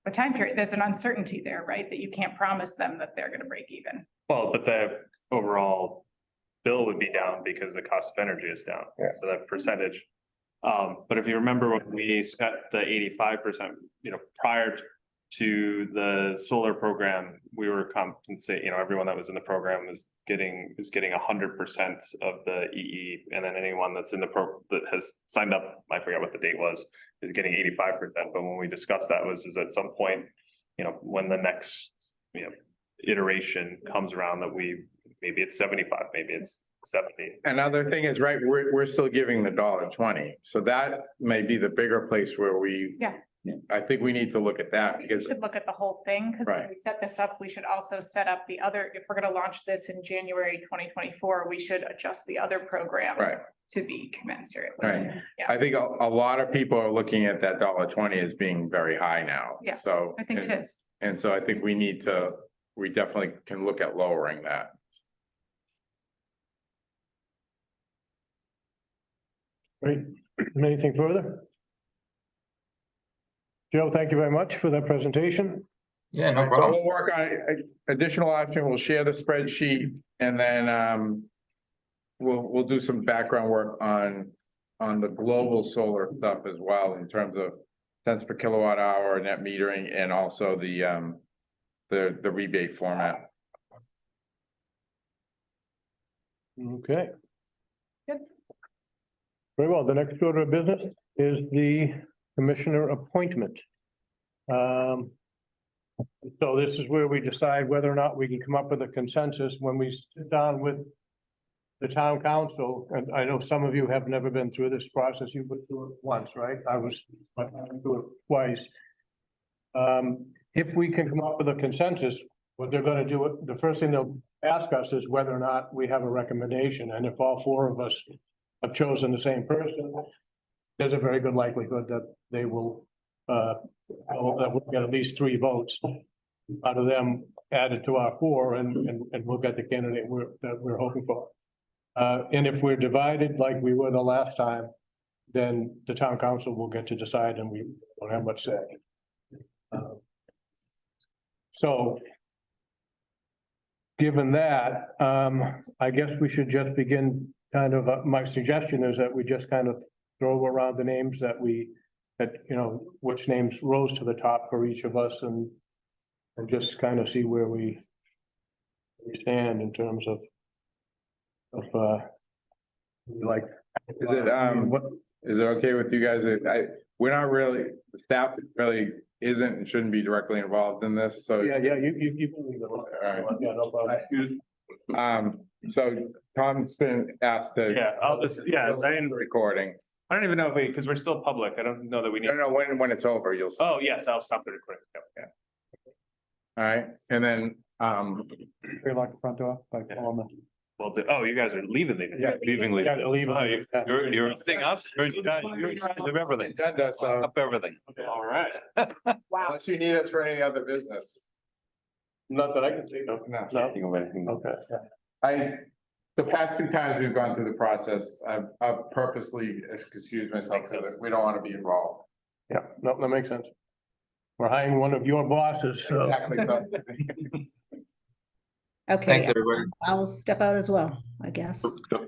the time period. There's an uncertainty there, right? That you can't promise them that they're gonna break even. well, but the overall bill would be down because the cost of energy is down. Yeah. So that percentage. But if you remember when we set the 85%, prior to the solar program, we were compensating, everyone that was in the program is getting 100% of the EE. And then anyone that's in the that has signed up, I forget what the date was, is getting 85%. But when we discussed that is at some point, when the next, iteration comes around that maybe it's 75, maybe it's 70. Another thing is, right, we're still giving the $1.20, so that may be the bigger place where we. Yeah. I think we need to look at that We because, should look at the whole thing, because when Right. we set this up, we should also set up the other, if we're gonna launch this in January 2024, we should adjust the other program. Right. To be commensurate with Right. it. Yeah, I think a lot of people are looking at that $1.20 as being very high now. Yeah, So. I think it is. And so I think we definitely can look at lowering that. Great. Anything further? Joe, thank you very much for that presentation. Yeah, no So problem. we'll work on additional option. We'll share the spreadsheet and then we'll do some background work on the global solar stuff as well in terms of cents per kilowatt hour, net metering, and also the rebate format. Okay. Good. Very well. The next order of business is the commissioner appointment. So this is where we decide whether or not we can come up with a consensus when we sit down with the town council. And I know some of you have never been through this process. You went through it once, right? I went through it twice. If we can come up with a consensus, what they're gonna do, the first thing they'll ask us is whether or not we have a recommendation. And if all four of us have chosen the same person, there's a very good likelihood that they will, that we'll get at least 3 votes out of them added to our 4, and we'll get the candidate that we're hoping for. And if we're divided like we were the last time, then the town council will get to decide and we don't have much say. So given that, I guess we should just begin kind of, my suggestion is that we just kind of throw around the names that which names rose to the top for each of us and just kind of see where we stand in terms of like. Is it okay with you guys? We're not really, the staff really isn't and shouldn't be directly involved in this, so. Yeah, you can leave it. All right. Yeah, no problem. So Tom's been asked to. Yeah, I'll just, I didn't, Recording. I don't even know if because we're still public. I don't know that we need. No, when it's over, you'll. Oh, yes, I'll stop the recording. Yep. All right, and then, We lock the front door, like, on the. Well, oh, you guys are leaving. Yeah, Leaving, Yeah, leave Oh, it. you're seeing us, you're in charge of everything, agenda, so up everything. All right. Wow. unless you need us for any other business. Not that I can see, no. No. No? Okay. The past 2 times we've gone through the process, I've purposely excused myself so that we don't want to be involved. Yeah, no, that makes sense. We're hiring one of your bosses, so. Exactly, so. Okay, Thanks, everybody. I'll step out as well, I guess.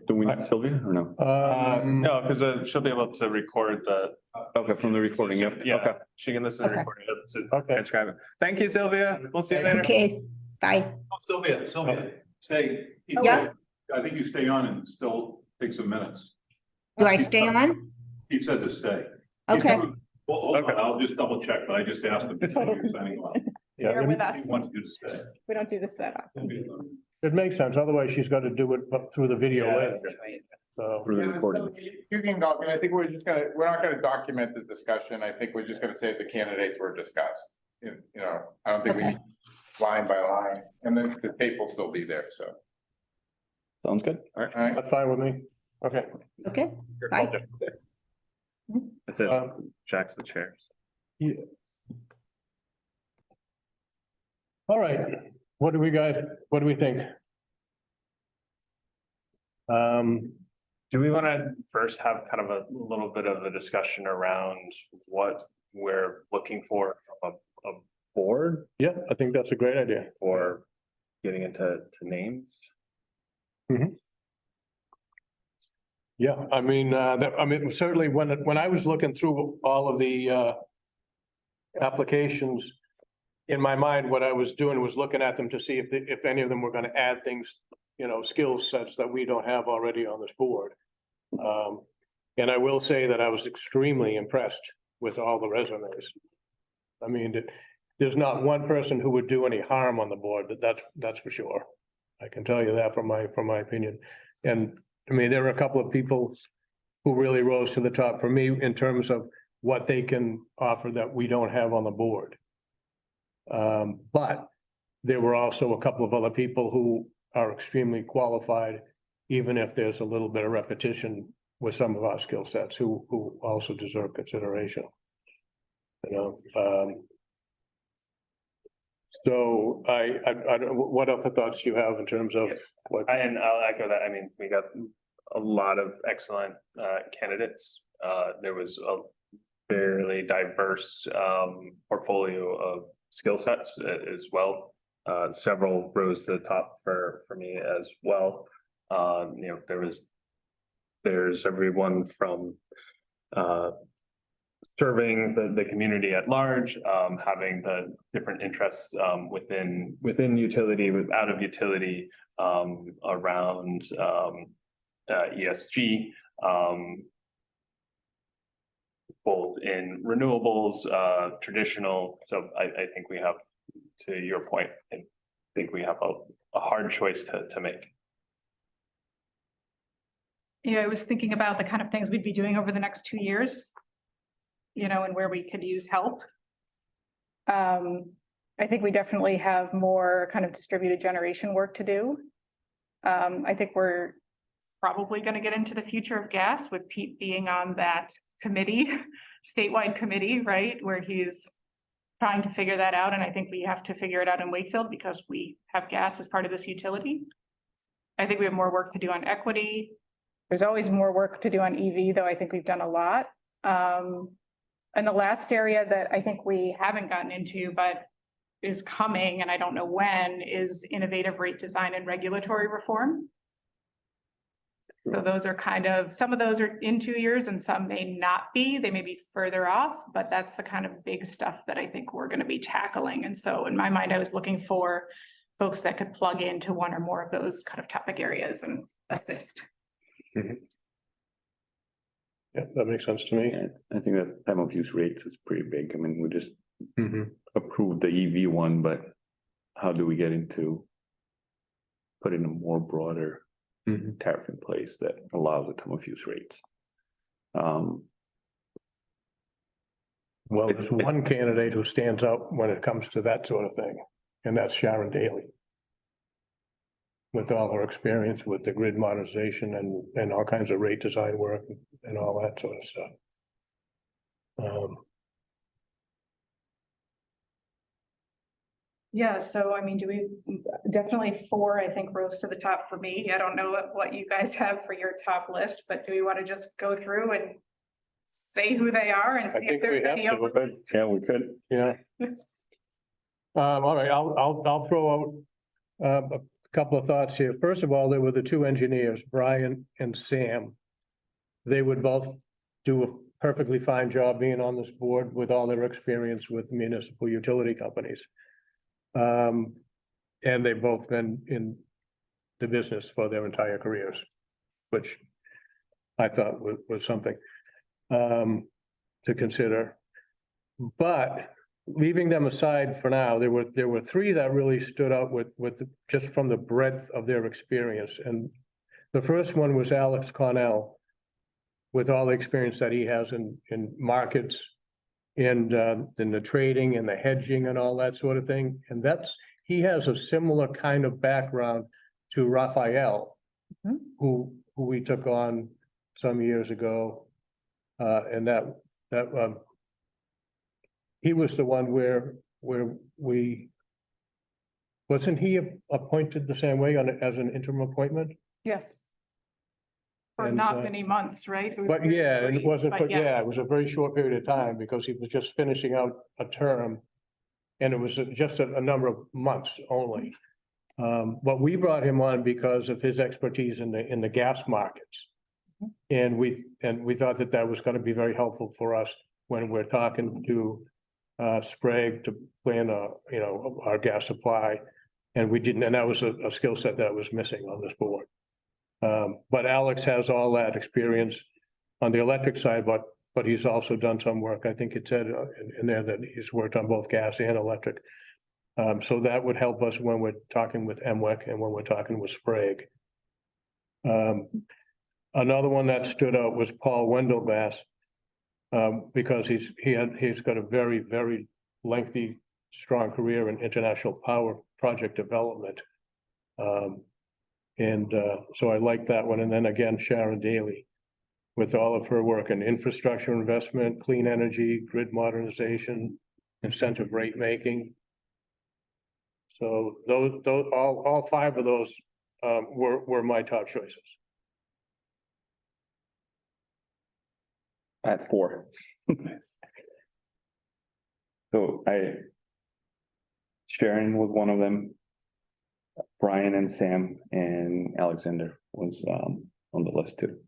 Do we need Sylvia or no? No, because she'll be able to record the. Okay, from the recording, yep. Yeah, Okay. she can listen to the Okay. recording to Okay. transcribe it. Thank you, Sylvia. We'll see you later. Okay, bye. Sylvia, say. Yeah. I think you stay on and still take some minutes. Do I stay on? He said to stay. He's Okay. coming. Well, hold on, I'll just double check, but I just asked him. If he was signing off. Yeah, Bear with He us. wants you to stay. We don't do this setup. it makes sense. Otherwise, she's got to do it up through the video later. So, Through the Yeah, recording. so you can document, I think we're not gonna document the discussion, I think we're just gonna say the candidates were discussed. You know, I don't think we Okay. need line by line, and then the tape will still be there, so. Sounds good. All right, that's fine with me. Okay. Okay, bye. That's it. Um, Jack's the chair. yeah. All right, what do we think? Do we want to first have kind of a little bit of a discussion around what we're looking for from a board Yeah, I think that's a great idea. for getting into names? Yeah, I mean, certainly when I was looking through all of the applications, in my mind, what I was doing was looking at them to see if any of them were gonna add things, skill sets that we don't have already on this board. And I will say that I was extremely impressed with all the resumes. I mean, there's not one person who would do any harm on the board, but that's for sure. I can tell you that from my opinion. And I mean, there are a couple of people who really rose to the top for me in terms of what they can offer that we don't have on the board. But there were also a couple of other people who are extremely qualified, even if there's a little bit of repetition with some of our skill sets, who also deserve consideration. So what other thoughts do you have in terms of what? And I'll echo that. I mean, we got a lot of excellent candidates. There was a fairly diverse portfolio of skill sets as well. Several rose to the top for me as well. There's everyone from serving the community at large, having the different interests within utility, out of utility, around ESG, both in renewables, traditional. So I think we have, to your point, I think we have a hard choice to make. Yeah, I was thinking about the kind of things we'd be doing over the next 2 years. And where we could use help. I think we definitely have more kind of distributed generation work to do. I think we're probably going to get into the future of gas with Pete being on that committee, statewide committee, right? Where he's trying to figure that out. And I think we have to figure it out in Wakefield because we have gas as part of this utility. I think we have more work to do on equity. There's always more work to do on EV, though I think we've done a lot. And the last area that I think we haven't gotten into, but is coming, and I don't know when, is innovative rate design and regulatory reform. So those are some of those are in 2 years and some may not be, they may be further off, but that's the kind of big stuff that I think we're gonna be tackling. And so in my mind, I was looking for folks that could plug into one or more of those kind of topic areas and assist. Yeah, that makes sense to me. Yeah, I think that time of use rates is pretty big. I mean, we just approved the EV one, but how do we get into putting a more broader tariff in place that allows the time of use rates? Well, there's one candidate who stands out when it comes to that sort of thing, and that's Sharon Daly. With all her experience with the grid modernization and all kinds of rate design work and all that sort of stuff. Yeah, so I mean, definitely 4, I think, rose to the top for me. I don't know what you guys have for your top list, but do we want to just go through and say who they are and see if there's any? Yeah, we could. Yeah. All right, I'll throw out a couple of thoughts here. First of all, there were the 2 engineers, Brian and Sam. They would both do a perfectly fine job being on this board with all their experience with municipal utility companies. And they've both been in the business for their entire careers, which I thought was something to consider. But leaving them aside for now, there were three that really stood out with just from the breadth of their experience. And the first one was Alex Connell, with all the experience that he has in markets and in the trading and the hedging and all that sort of thing. And he has a similar kind of background to Raphael, who we took on some years ago. And he was the one where wasn't he appointed the same way as an interim appointment? Yes. For And, not many months, right? It was But very yeah, and it brief, wasn't, but but yeah, it was a very short period of time because he was just finishing out a term. And it was just a number of months only. But we brought him on because of his expertise in the gas markets. And we thought that was going to be very helpful for us when we're talking to Sprague to plan our gas supply. And we didn't, and that was a skill set that was missing on this board. But Alex has all that experience on the electric side, but he's also done some work. I think it said in there that he's worked on both gas and electric. So that would help us when we're talking with MWEC and when we're talking with Sprague. Another one that stood out was Paul Wendelbass, because he's got a very, very lengthy, strong career in international power project development. So I like that one. And then again, Sharon Daly, with all of her work in infrastructure investment, clean energy, grid modernization, incentive rate making. So all five of those were my top choices. I had 4. So Sharon was one of them. Brian and Sam and Alexander was on the list too.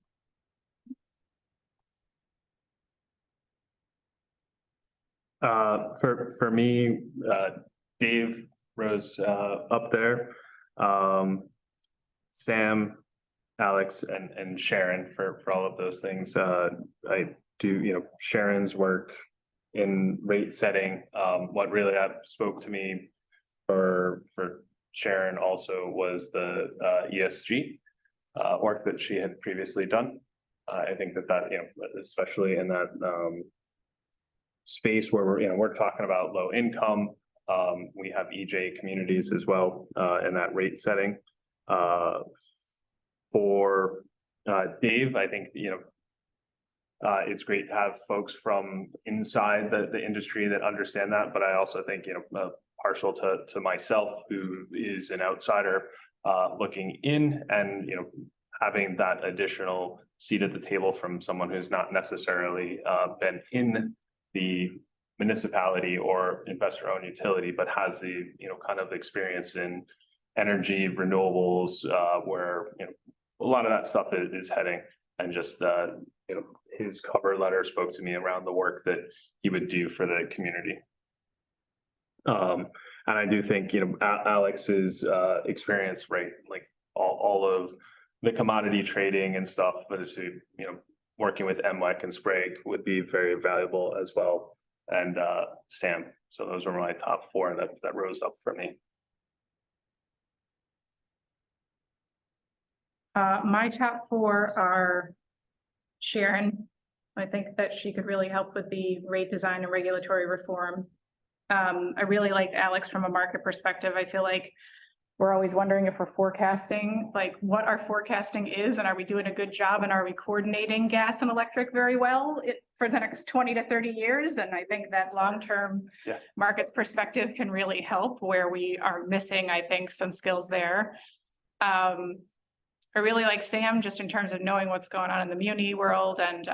For me, Dave rose up there. Sam, Alex, and Sharon for all of those things. I do, Sharon's work in rate setting. What really spoke to me for Sharon also was the ESG work that she had previously done. I think that especially in that space where we're talking about low income, we have EJ communities as well in that rate setting. For Dave, I think it's great to have folks from inside the industry that understand that, but I also think partial to myself, who is an outsider looking in, and having that additional seat at the table from someone who's not necessarily been in the municipality or investor-owned utility, but has the kind of experience in energy renewables, where a lot of that stuff is heading, and just his cover letter spoke to me around the work that he would do for the community. And I do think Alex's experience, right, like all of the commodity trading and stuff, but it's working with MWEC and Sprague would be very valuable as well, and Sam. So those are my top 4 that rose up for me. My top 4 are Sharon. I think that she could really help with the rate design and regulatory reform. I really like Alex from a market perspective. I feel like we're always wondering if we're forecasting, like what our forecasting is, and are we doing a good job, and are we coordinating gas and electric very well for the next 20 to 30 years? And I think that long-term markets perspective can really help where we are missing, I think, some skills there. I really like Sam just in terms of knowing what's going on in the muni world, and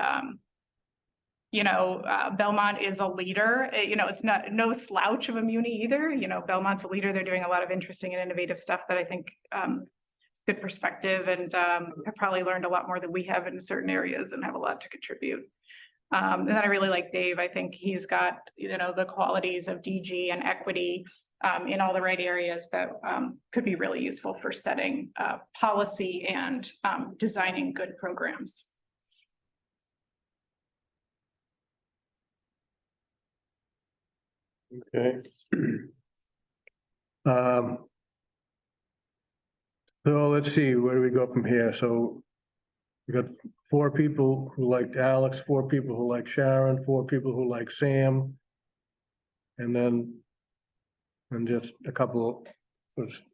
Belmont is a leader. It's no slouch of a muni either. Belmont's a leader. They're doing a lot of interesting and innovative stuff that I think is good perspective, and have probably learned a lot more than we have in certain areas and have a lot to contribute. And then I really like Dave. I think he's got, the qualities of DG and equity, in all the right areas that could be really useful for setting policy and designing good programs. Okay. So let's see, where do we go from here? So we got 4 people who liked Alex, 4 people who like Sharon, 4 people who like Sam. And then, and just a couple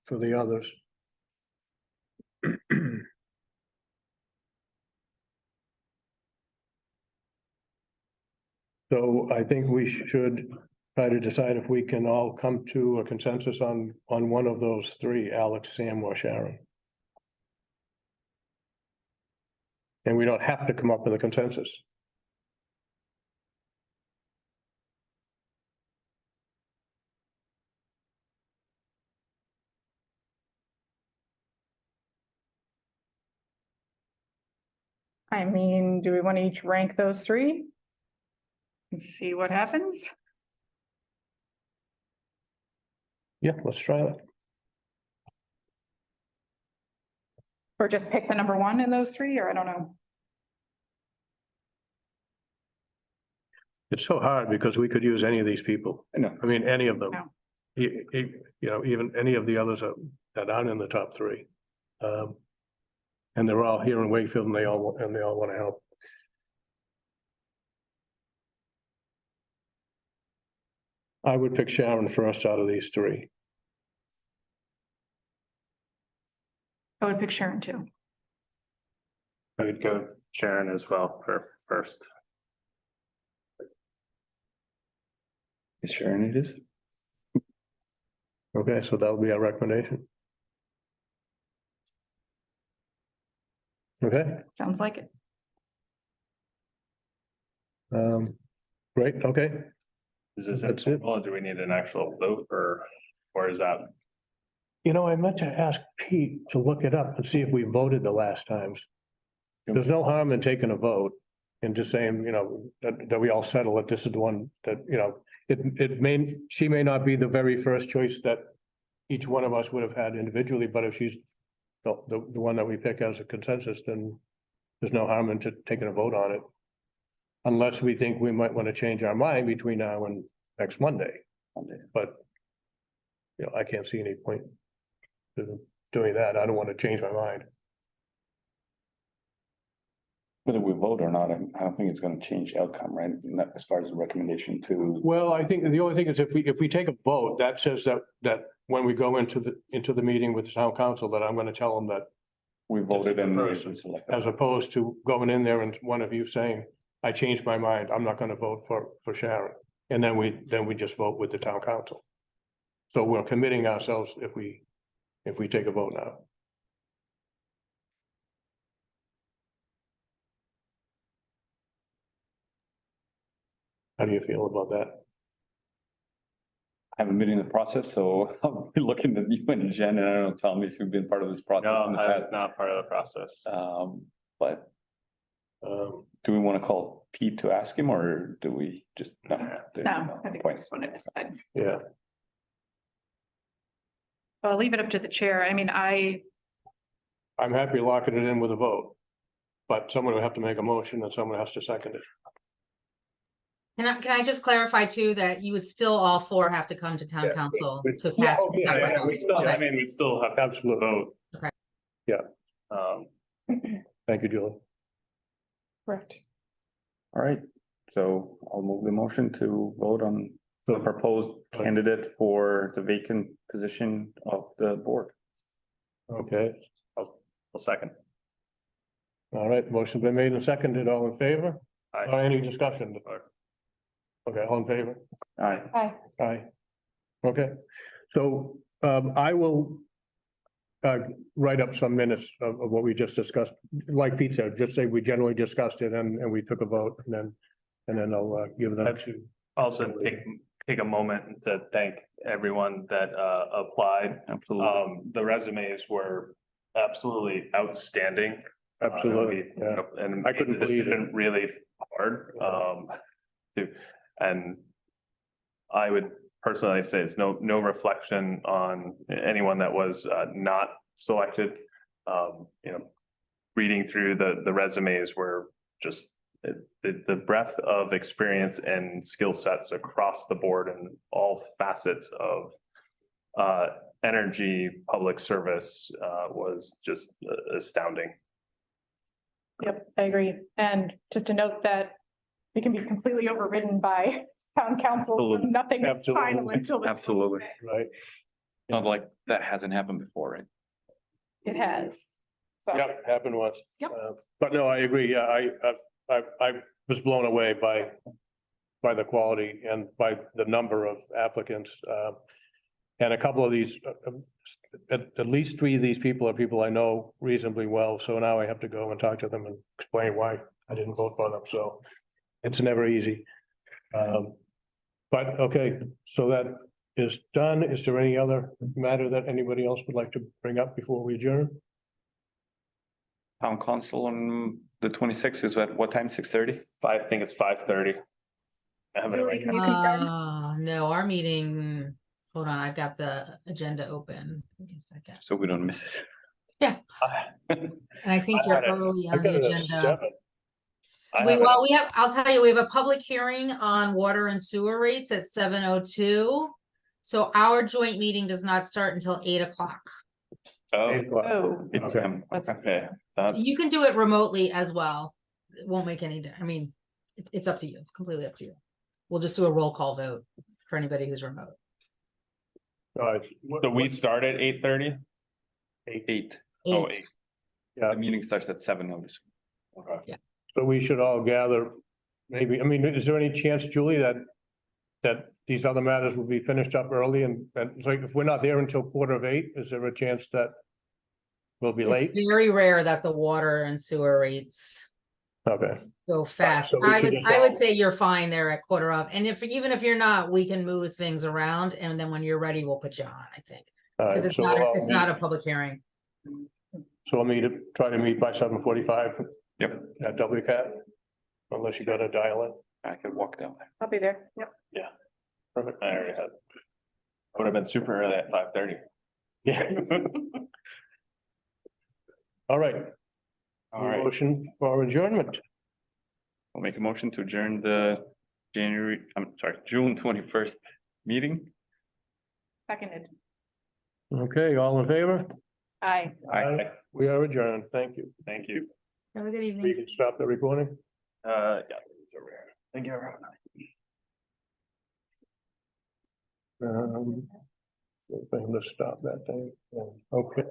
for the others. So I think we should try to decide if we can all come to a consensus on one of those 3, Alex, Sam, or Sharon. And we don't have to come up with a consensus. I mean, do we want to each rank those 3? And see what happens? Yeah, let's try that. Or just pick the number 1 in those 3, or I don't know. It's so hard because we could use any of these people. I know. I mean, any of them. No. You know, even any of the others that aren't in the top 3. And they're all here in Wakefield and they all want to help. I would pick Sharon first out of these 3. I would pick Sharon too. I would go Sharon as well for first. Is Sharon it is? Okay, so that'll be our recommendation. Okay, Sounds like it. great, okay. Is this That's it. or do we need an actual vote or is that? You know, I meant to ask Pete to look it up and see if we voted the last times. There's no harm in taking a vote and just saying, you know, that we all settle it. This is the one that, you know, she may not be the very first choice that each one of us would have had individually, but if she's the one that we pick as a consensus, then there's no harm in taking a vote on it. Unless we think we might want to change our mind between now and next Monday. But, you know, I can't see any point to doing that. I don't want to change my mind. Whether we vote or not, I don't think it's gonna change the outcome, right? Not as far as the recommendation to. Well, I think the only thing is if we take a vote, that says that when we go into the meeting with the town council, that I'm gonna tell them that. We voted and. As opposed to going in there and one of you saying, I changed my mind, I'm not gonna vote for Sharon. And then we just vote with the town council. So we're committing ourselves if we take a vote now. How do you feel about that? I haven't been in the process, so I'll be looking at you and Jen, and I don't know, tell me if you've been part of this process. in the No, past. not part of the process. But do we want to call Pete to ask him, or do we just? No, I think I just want to decide. Yeah, I'll leave it up to the chair. I mean, I'm happy locking it in with a vote. But someone will have to make a motion and someone has to second it. Can I just clarify too, that you would still all 4 have to come to town Yeah. council Yeah. to cast? Oh, yeah, separate yeah, votes? We still, Okay. I mean, we still have to Absolutely. vote. Okay. Yeah. Um, Thank you, Julie. correct. All right, so I'll move the motion to vote on the proposed candidate for the vacant position of the board. Okay, I'll second. all right, motion's been made and seconded, all in favor? Aye. Or any discussion? Okay, all in favor? All right, Hi. Aye. Okay, so I will write up some minutes of what we just discussed. Like Pete said, just say we generally discussed it and we took a vote and then I'll give them to. Also take a moment to thank everyone that applied. absolutely. The resumes were absolutely outstanding. Absolutely, yeah. And I couldn't made the believe it. decision really hard. And I would personally, I'd say it's no reflection on anyone that was not selected. Reading through the resumes were just the breadth of experience and skill sets across the board and all facets of energy, public service was just astounding. Yep, I agree. And just to note that we can be completely overridden by town council. Absolutely. Nothing is Absolutely. final until. the- Absolutely. Right? Not like that hasn't happened before, right? It has. So, Yep, happened once. Yep. But no, I agree. Yeah, I was blown away by the quality and by the number of applicants. And a couple of these, at least 3 of these people are people I know reasonably well. So now I have to go and talk to them and explain why I didn't vote for them. So it's never easy. But okay, so that is done. Is there any other matter that anybody else would like to bring up before we adjourn? Town council on the 26th is at what time? 6:30? I think it's 5:30. I have it Julie, right can now. you confirm? No, our meeting, hold on, I've got the agenda open. Give me a second. So we don't miss it. And I think I you're had it- early I on the got it at agenda. 7. I have it Well, I'll tell you, we have a public hearing on water and sewer rates at 7:02. So our joint meeting does not start until 8 o'clock. Oh, 8 o'clock. Oh, Okay. That's- okay. That's. You can do it remotely as well. It won't make any, I mean, it's up to you, completely up to you. We'll just do a roll call vote for anybody who's remote. All right. So we start at 8:30? 8. Oh, 8. 8. Yeah, The meeting starts at 7 obviously. so we should all gather, maybe, I mean, is there any chance, Julie, that these other matters will be finished up early and it's like, if we're not there until 7:45, is there a chance that we'll be late? It's very rare that the water and sewer rates Okay, go fast. so we I should would, just I would all- say you're fine there at 7:45. And even if you're not, we can move things around and then when you're ready, we'll put you on, I think. all right, Because it's so not, we'll it's not a public hearing. So try to meet by 7:45 Yep, at WCAT, unless you got to dial in. I can walk down there. I'll be there. Yep. Perfect. I already had. Would have been super early at 5:30. Yeah. All right. All right, Motion for adjournment. I'll make a motion to adjourn the June 21st meeting. Seconded. Okay, all in favor? Aye. Aye. We are adjourned. Thank you. Thank you. Have a good We evening. can stop the recording. Yeah. it's over here. Thank you, everyone. Let's stop that thing. Okay.